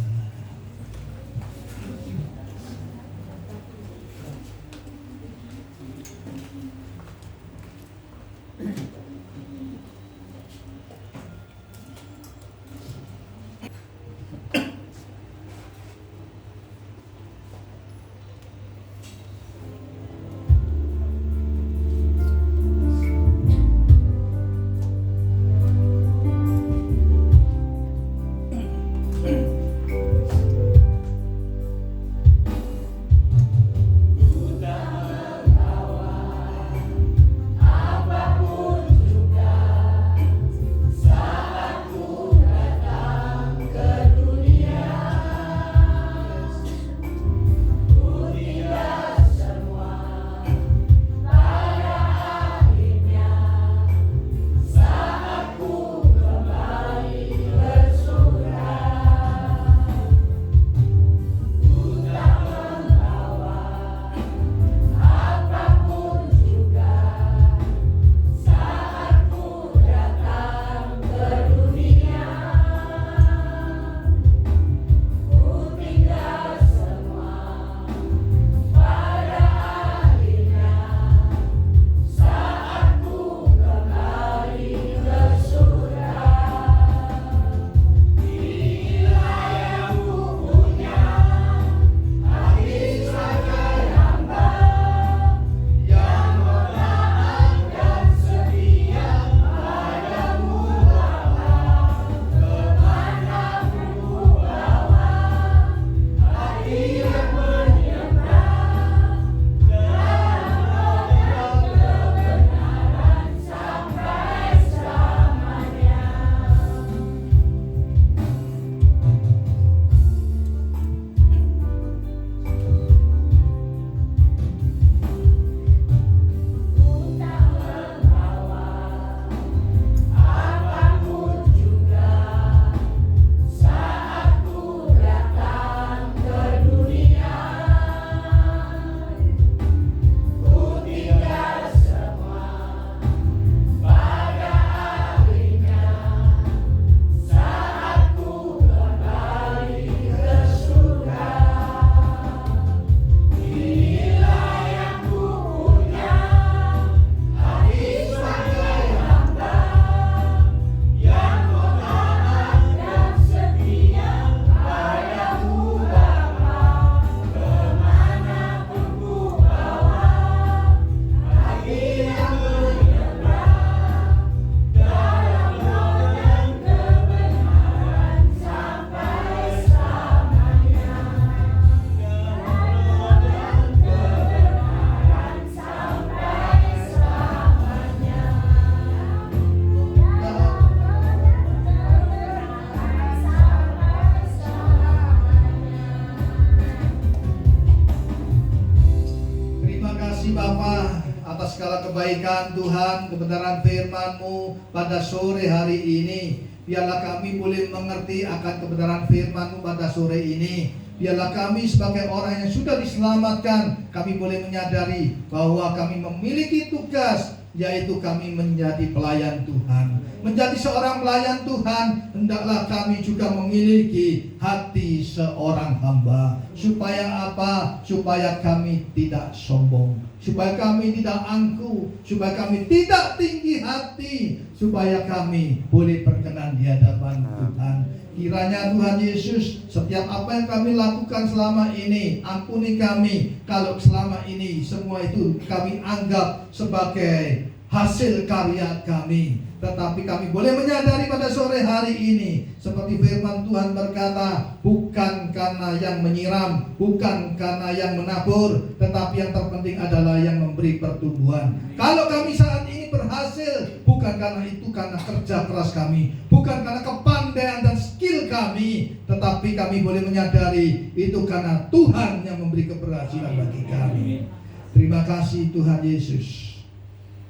kebaikan Tuhan, kebenaran firman-Mu pada sore hari ini. Biarlah kami boleh mengerti akan kebenaran firman-Mu pada sore ini. Biarlah kami sebagai orang yang sudah diselamatkan, kami boleh menyadari bahwa kami memiliki tugas, yaitu kami menjadi pelayan Tuhan. Menjadi seorang pelayan Tuhan, hendaklah kami juga memiliki hati seorang hamba. Supaya apa? Supaya kami tidak sombong, supaya kami tidak angkuh, supaya kami tidak tinggi hati, supaya kami boleh berkenan di hadapan Tuhan. Kiranya Tuhan Yesus, setiap apa yang kami lakukan selama ini, ampuni kami kalau selama ini semua itu kami anggap sebagai hasil karya kami. Tetapi kami boleh menyadari pada sore hari ini, seperti firman Tuhan berkata, bukan karena yang menyiram, bukan karena yang menabur, tetapi yang terpenting adalah yang memberi pertumbuhan. Kalau kami saat ini berhasil, bukan karena itu karena kerja keras kami, bukan karena kepandaian dan skill kami, tetapi kami boleh menyadari itu karena Tuhan yang memberi keberhasilan bagi kami. Terima kasih Tuhan Yesus.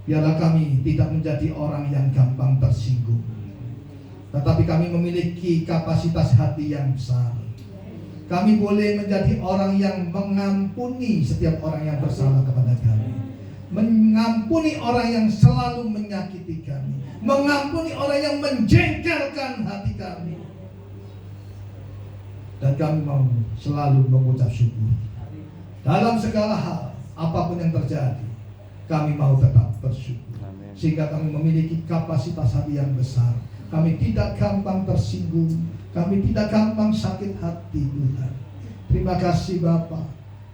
Biarlah kami tidak menjadi orang yang gampang tersinggung, tetapi kami memiliki kapasitas hati yang besar. Kami boleh menjadi orang yang mengampuni setiap orang yang bersalah kepada kami, mengampuni orang yang selalu menyakiti kami, mengampuni orang yang menjengkelkan hati kami. Dan kami mau selalu mengucap syukur dalam segala hal, apapun yang terjadi. Kami mau tetap bersyukur, sehingga kami memiliki kapasitas hati yang besar. Kami tidak gampang tersinggung, kami tidak gampang sakit hati Tuhan. Terima kasih Bapa.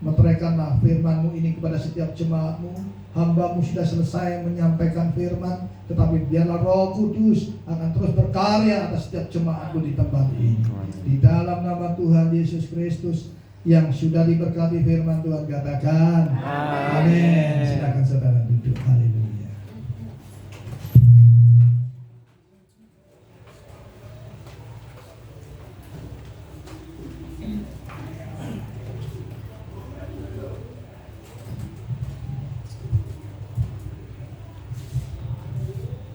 Meteraikanlah firman-Mu ini kepada setiap jemaat-Mu. Hamba-Mu sudah selesai menyampaikan firman, tetapi biarlah Roh Kudus akan terus berkarya atas setiap jemaat-Mu di tempat ini. Di dalam nama Tuhan Yesus Kristus yang sudah diberkati firman Tuhan, katakan amin. Silakan saudara duduk. Haleluya.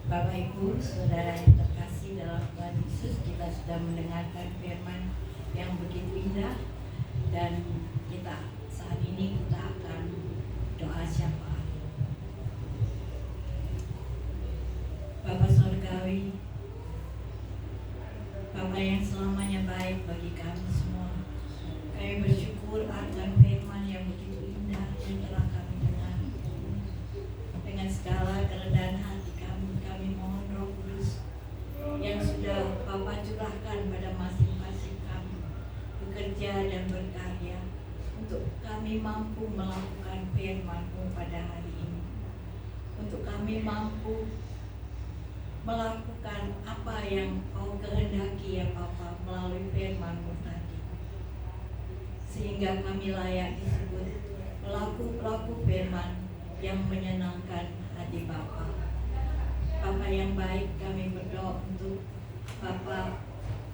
Bapak Ibu, saudara yang terkasih dalam Tuhan Yesus, kita sudah mendengarkan firman yang begitu indah. Dan kita saat ini kita akan doa syafaat. Bapa Surgawi, Bapa yang selamanya baik bagi kami semua, kami bersyukur akan firman yang begitu indah yang telah kami dengar. Dengan segala kerendahan hati kami mohon Roh Kudus yang sudah Bapa curahkan pada masing-masing kami, bekerja dan berkarya untuk kami mampu melakukan firman-Mu pada hari ini, untuk kami mampu melakukan apa yang Kau kehendaki ya Bapa melalui firman-Mu tadi, sehingga kami layak disebut pelaku-pelaku firman yang menyenangkan hati Bapa. Bapa yang baik, kami berdoa untuk Bapa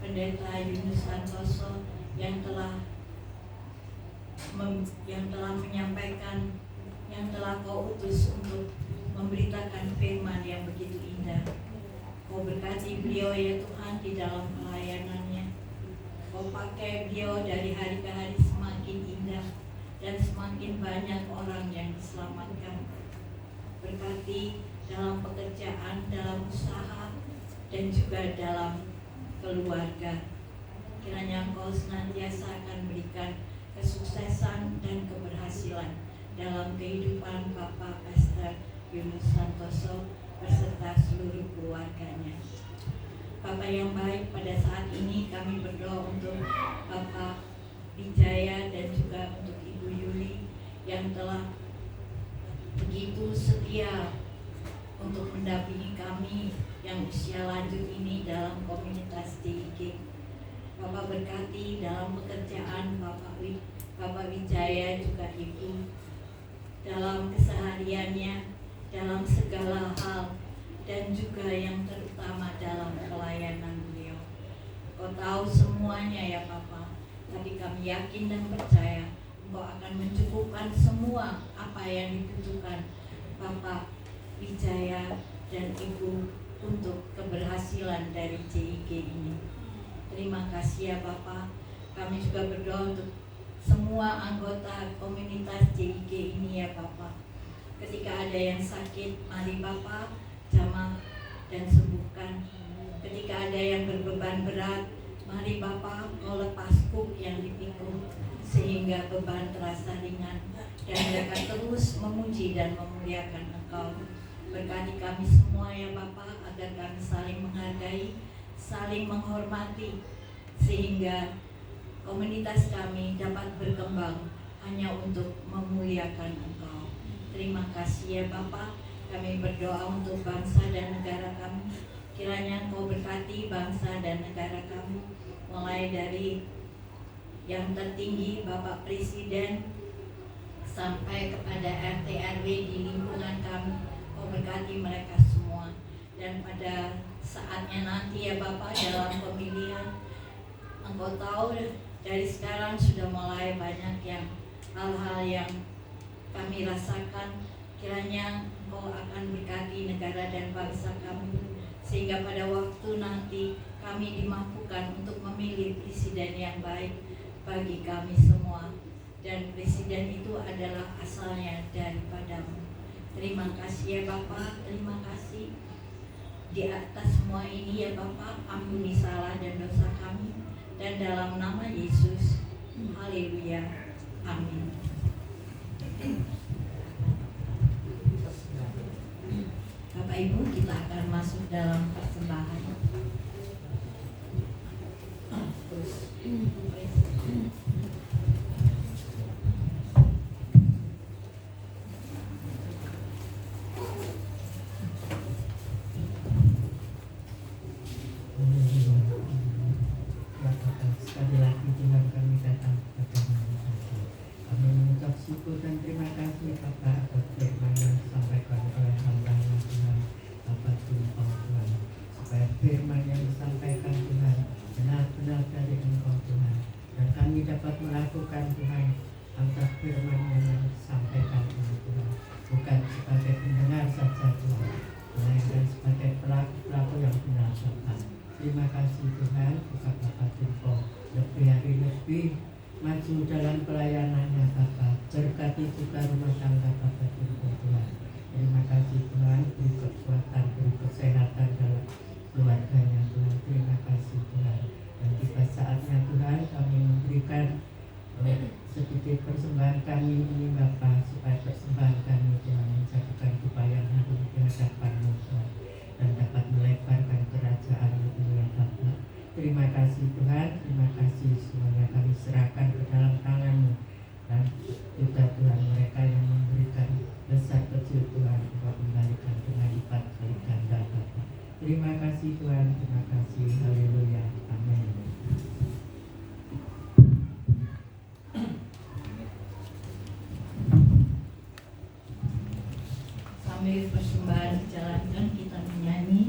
Pendeta Yunus Santoso yang telah menyampaikan, yang telah Kau utus untuk memberitakan firman yang begitu indah. Kau berkati beliau ya Tuhan di dalam pelayanannya. Kau pakai beliau dari hari ke hari semakin indah dan semakin banyak orang yang diselamatkan. Berkati dalam pekerjaan, dalam usaha, dan juga dalam keluarga. Kiranya Engkau senantiasa akan berikan kesuksesan dan keberhasilan dalam kehidupan Bapak Pastor Yunus Santoso beserta seluruh keluarganya. Bapak yang baik, pada saat ini kami berdoa untuk Bapak Wijaya dan juga untuk Ibu Yuli yang telah begitu setia untuk mendampingi kami yang usia lanjut ini dalam komunitas JIG. Bapak berkati dalam pekerjaan Bapak Wijaya juga Ibu, dalam kesehariannya, dalam segala hal, dan juga yang terutama dalam pelayanan beliau. Kau tahu semuanya ya Bapak, tapi kami yakin dan percaya Engkau akan mencukupkan semua apa yang dibutuhkan Bapak Wijaya dan Ibu untuk keberhasilan dari JIG ini. Terima kasih ya Bapak. Kami juga berdoa untuk semua anggota komunitas JIG ini ya Bapak. Ketika ada yang sakit, mari Bapak jamah dan sembuhkan. Ketika ada yang berbeban berat, mari Bapak Kau lepas kuk yang dipikul sehingga beban terasa ringan, dan mereka terus memuji dan memuliakan Engkau. Berkati kami semua ya Bapak, agar kami saling menghargai, saling menghormati, sehingga komunitas kami dapat berkembang hanya untuk memuliakan Engkau. Terima kasih ya Bapa. Kami berdoa untuk bangsa dan negara kami. Kiranya Engkau berkati bangsa dan negara kami, mulai dari yang tertinggi Bapak Presiden sampai kepada RT RW di lingkungan kami. Engkau berkati mereka semua. Dan pada saatnya nanti ya Bapak, dalam pemilihan, Engkau tahu dari sekarang sudah mulai banyak yang hal-hal yang kami rasakan. Kiranya Engkau akan berkati negara dan bangsa kami, sehingga pada waktu nanti kami dimampukan untuk memilih presiden yang baik bagi kami semua. Dan presiden itu adalah asalnya daripadamu. Terima kasih ya Bapak, terima kasih. Di atas semua ini ya Bapak, ampuni salah dan dosa kami. Dan dalam nama Yesus, haleluya, amin. Bapak Ibu, kita akan masuk dalam persembahan. Sekali lagi Tuhan, kami datang kepadamu. Kami mengucap syukur dan terima kasih Bapak atas firman yang disampaikan oleh hamba-Mu Tuhan, Bapak Tumpah Tuhan, supaya firman yang disampaikan Tuhan benar-benar dari Engkau Tuhan, dan kami dapat melakukan Tuhan atas firman yang disampaikan oleh Tuhan, bukan sebagai pendengar saja Tuhan, melainkan sebagai pelaku-pelaku yang benar Bapak. Terima kasih Tuhan, bukan Bapak Tumpah lebih hari lebih maju dalam pelayanannya Bapak. Berkati juga rumah tangga Bapak Tuhan. Terima kasih Tuhan, beri kekuatan, beri kesehatan dalam keluarganya Tuhan. Terima kasih Tuhan. Dan tiba saatnya Tuhan kami memberikan sedikit persembahan kami ini Bapak, supaya persembahan kami Tuhan menjadikan upaya harum di hadapan-Mu Tuhan, dan dapat melebarkan kerajaan-Mu Tuhan Bapak. Terima kasih Tuhan, terima kasih semuanya kami serahkan ke dalam tangan-Mu, dan juga Tuhan mereka yang memberikan besar kecil Tuhan, Engkau kembalikan dengan lipat kali ganda Bapak. Terima kasih Tuhan, terima kasih, haleluya, amin. Sambil persembahan dijalankan, kita menyanyi.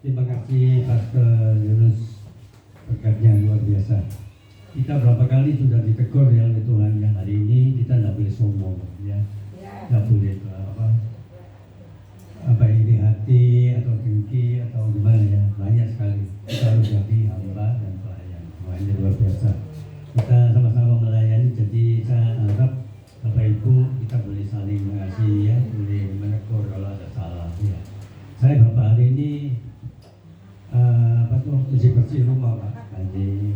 Terima kasih Pastor Yunus, berkatnya luar biasa. Kita berapa kali sudah ditegur ya oleh Tuhan yang hari ini kita tidak boleh sombong ya, tidak boleh apa ini hati atau dengki atau gimana ya, banyak sekali. Kita harus jadi hamba dan pelayan. Wah, ini luar biasa. Kita sama-sama melayani, jadi saya harap Bapak Ibu kita boleh saling mengasihi ya, boleh menegur kalau ada salah ya. Saya beberapa hari ini bersih rumah Pak. Jadi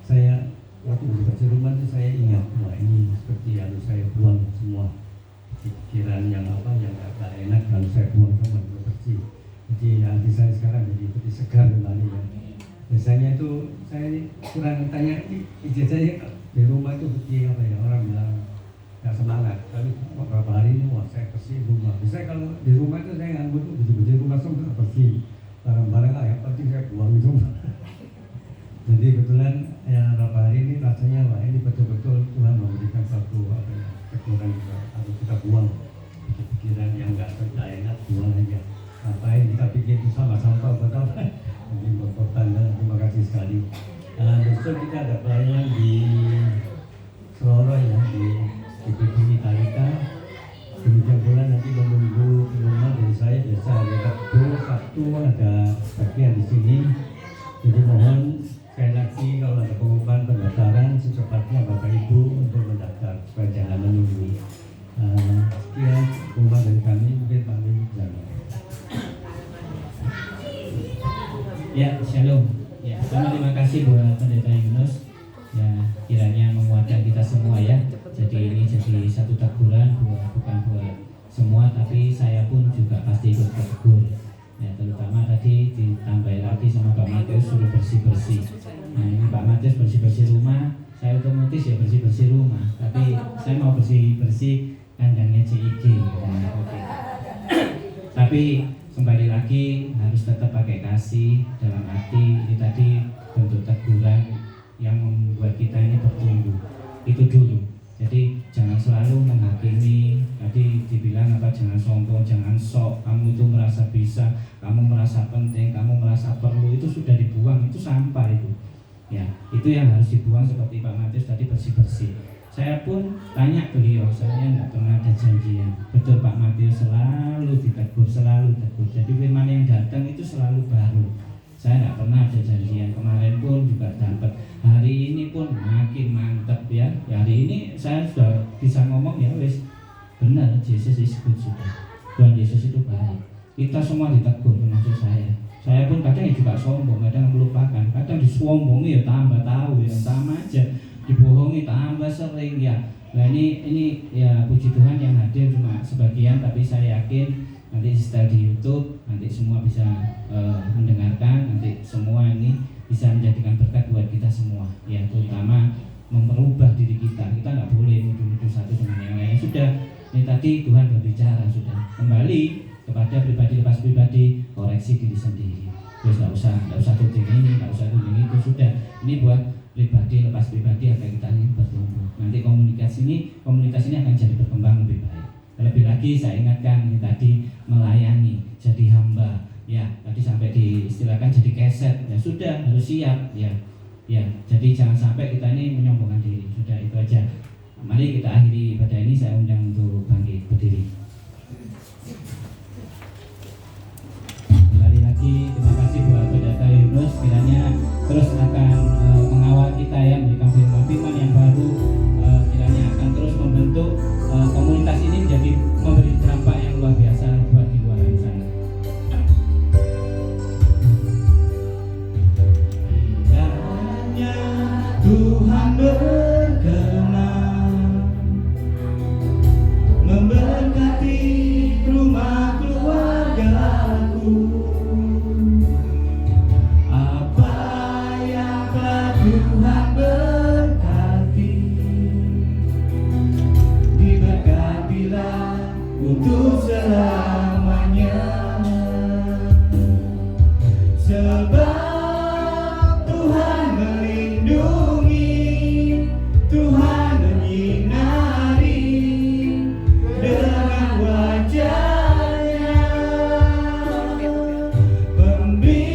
saya waktu bersih rumah itu saya ingat, wah ini seperti harus saya buang semua pikiran yang gak enak, kalau saya buang semua bersih. Jadi hati saya sekarang jadi seperti segar kembali ya. Biasanya itu saya kurang tanya ijazah saya di rumah itu seperti apa ya, orang bilang gak semangat. Tapi beberapa hari ini wah saya bersih rumah. Biasanya kalau di rumah itu saya nggak butuh bersih rumah semua bersih. Barang-barang yang penting saya buang semua. Jadi kebetulan ya beberapa hari ini rasanya wah ini betul-betul Tuhan memberikan satu teguran harus kita buang pikiran yang nggak enak, buang aja. Ngapain kita bikin itu sama sampah buat apa? Jadi berkorban. Terima kasih sekali. Besok kita ada pelayanan di Seloro ya, di PPI Talita. Kemudian bulan nanti menunggu rumah dari saya biasa hari Sabtu ada bagian di sini. Jadi mohon sekali lagi kalau ada pengumuman pendaftaran secepatnya Bapak Ibu untuk mendaftar supaya jangan menunggu. Sekian pengumuman dari kami, mungkin Pak Min. Ya, shalom. Ya, pertama terima kasih buat Pendeta Yunus. Ya, kiranya menguatkan kita semua ya. Jadi ini jadi satu teguran bukan buat semua, tapi saya pun juga pasti ikut tegur. Ya, terutama tadi ditambah lagi sama Pak Matius suruh bersih-bersih. Nah, ini Pak Matius bersih-bersih rumah, saya otomatis ya bersih-bersih rumah. Tapi saya mau bersih-bersih kandangnya CIG. Nah, oke. Tapi kembali lagi harus tetap pakai kasih dalam hati. Ini tadi bentuk teguran yang membuat kita ini bertumbuh. Itu dulu. Jadi jangan selalu menghakimi. Tadi dibilang apa, jangan sombong, jangan sok. Kamu itu merasa bisa, kamu merasa penting, kamu merasa perlu. Itu sudah dibuang, itu sampah itu. Ya, itu yang harus dibuang seperti Pak Matius tadi, bersih-bersih. Saya pun tanya beliau, saya nggak pernah ada janjian. Betul Pak Matius, selalu ditegur, selalu tegur. Jadi firman yang datang itu selalu baru. Saya nggak pernah ada janjian. Kemarin pun juga dapat. Hari ini pun makin mantep ya. Hari ini saya sudah bisa ngomong ya, wes benar, Yesus is good sudah. Tuhan Yesus itu baik. Kita semua ditegur termasuk saya. Saya pun kadang juga sombong, kadang melupakan, kadang disombongi ya tambah tahu ya, sama aja. Dibohongi tambah sering ya. Nah ini ya puji Tuhan yang hadir cuma sebagian, tapi saya yakin nanti setelah di YouTube nanti semua bisa mendengarkan, nanti semua ini bisa menjadikan berkat buat kita semua ya, terutama merubah diri kita. Kita nggak boleh nuduh-nuduh satu dengan yang lain. Sudah, ini tadi Tuhan berbicara, sudah kembali kepada pribadi lepas pribadi, koreksi diri sendiri. Terus nggak usah tuding ini, nggak usah tuding itu. Sudah, ini buat pribadi lepas pribadi agar kita ini bertumbuh. Nanti komunitas ini akan jadi berkembang lebih baik. Terlebih lagi saya ingatkan ini tadi melayani, jadi hamba. Ya, tadi sampai diistilahkan jadi keset. Ya sudah, harus siap ya. Ya, jadi jangan sampai kita ini menyombongkan diri. Sudah, itu aja. Mari kita akhiri ibadah ini, saya undang untuk bangkit berdiri. Kembali lagi, terima kasih buat Pendeta Yunus, kiranya terus akan mengawal kita ya, memberikan firman-firman yang baru, kiranya akan terus membentuk komunitas ini menjadi memberi dampak yang luar biasa buat di luar sana. Kiranya Tuhan berkenan memberkati rumah keluargaku. Apa yang telah Tuhan berkati, diberkatilah untuk selamanya. Sebab Tuhan melindungi, Tuhan menyinari dengan wajah-Nya, memberi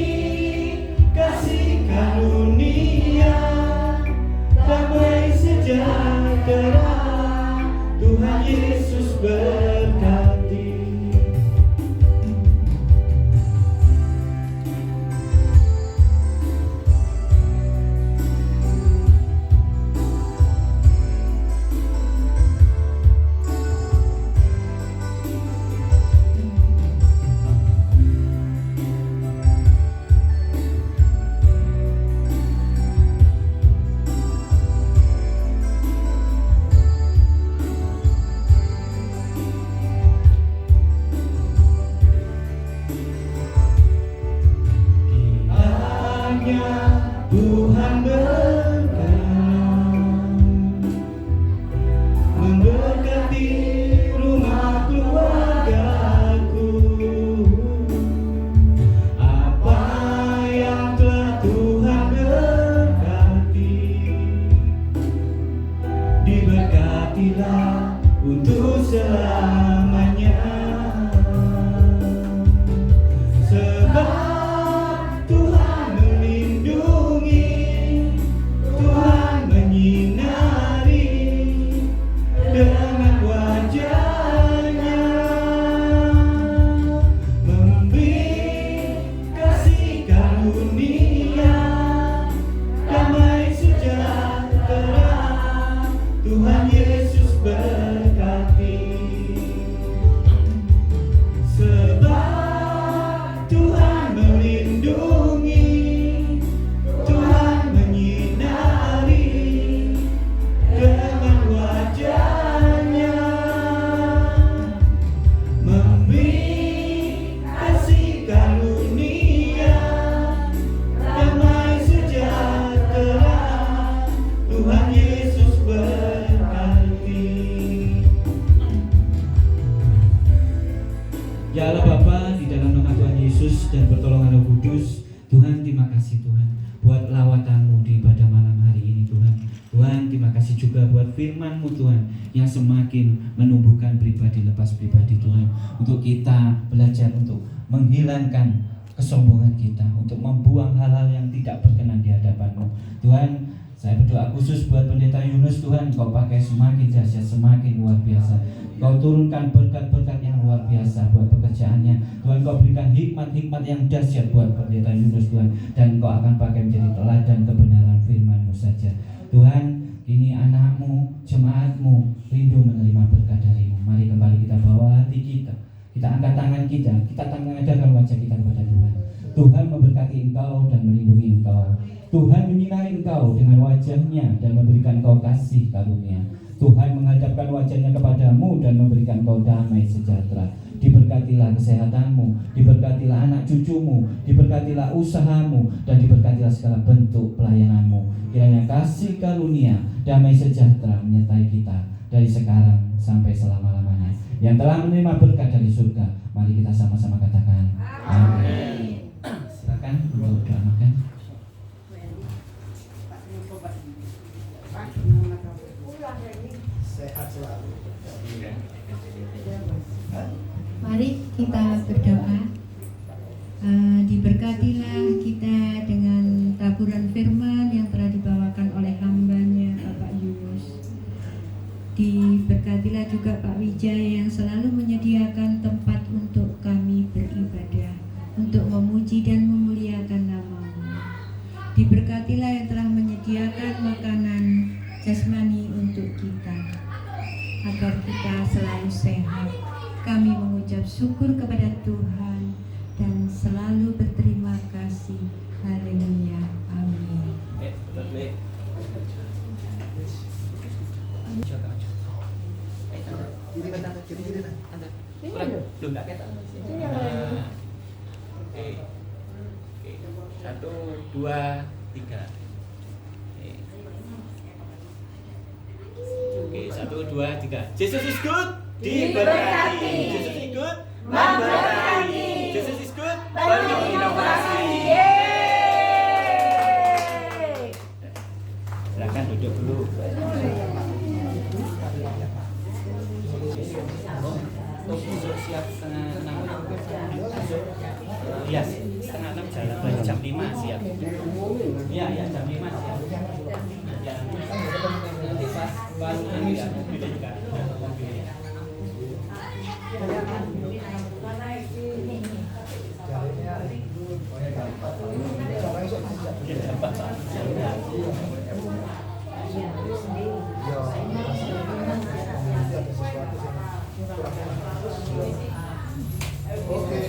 rahmat-Nya Tuhan berkenan memberkati rumah keluargaku. Apa yang telah Tuhan berkati, diberkatilah untuk selamanya. Sebab Tuhan melindungi, Tuhan menyinari dengan wajah-Nya, memberi kasih karunia, damai sejahtera. Tuhan Yesus berkati. Sebab Tuhan melindungi, Tuhan menyinari dengan wajah-Nya, memberi kasih karunia, damai sejahtera. Tuhan Yesus berkati. Ya Allah Bapa, di dalam nama Tuhan Yesus dan pertolongan Roh Kudus, Tuhan terima kasih Tuhan buat lawatan-Mu di ibadah malam hari ini Tuhan. Tuhan terima kasih juga buat firman-Mu Tuhan yang semakin menumbuhkan pribadi lepas pribadi Tuhan, untuk kita belajar untuk menghilangkan kesombongan kita, untuk membuang hal-hal yang tidak berkenan di hadapan-Mu Tuhan. Saya berdoa khusus buat Pendeta Yunus Tuhan, Kau pakai semakin dahsyat, semakin luar biasa. Kau turunkan berkat-berkat yang luar biasa buat pekerjaannya Tuhan. Kau berikan hikmat-hikmat yang dahsyat buat Pendeta Yunus Tuhan, dan Kau akan pakai menjadi teladan kebenaran firman-Mu saja Tuhan. Kini anak-Mu, jemaat-Mu rindu menerima berkat dari-Mu. Mari kembali kita bawa hati kita, kita angkat tangan kita tangadahkan wajah kita kepada Tuhan. Tuhan memberkati engkau dan melindungi engkau. Tuhan menyinari engkau dengan wajah-Nya dan memberikan engkau kasih karunia. Tuhan menghadapkan wajah-Nya kepadamu dan memberikan engkau damai sejahtera. Diberkatilah kesehatanmu, diberkatilah anak cucumu, diberkatilah usahamu, dan diberkatilah segala bentuk pelayananmu. Kiranya kasih karunia, damai sejahtera menyertai kita dari sekarang sampai selama-lamanya. Yang telah menerima berkat dari surga, mari kita sama-sama katakan amin. Silakan untuk doa makan. Sehat selalu. Mari kita berdoa. Diberkatilah kita dengan taburan firman yang telah dibawakan oleh hamba-Nya Bapak Yunus. Diberkatilah juga Pak Wijaya yang selalu menyediakan tempat untuk kami beribadah, untuk memuji dan memuliakan nama-Mu. Diberkatilah yang telah menyediakan makanan jasmani untuk kita, agar kita selalu sehat. Kami mengucap syukur kepada Tuhan dan selalu berterima kasih. Haleluya. Amin. Satu, dua, tiga. Oke, satu, dua, tiga. Jesus is good. Diberkati. Jesus is good. Memberkati. Jesus is good. Penuh inovasi. Silakan duduk dulu. Siap setengah 6. Iya, setengah 6 jalan. Jam 5 siap. Iya, jam 5 siap. Ya, nanti pas ini ya, beda juga. Oke.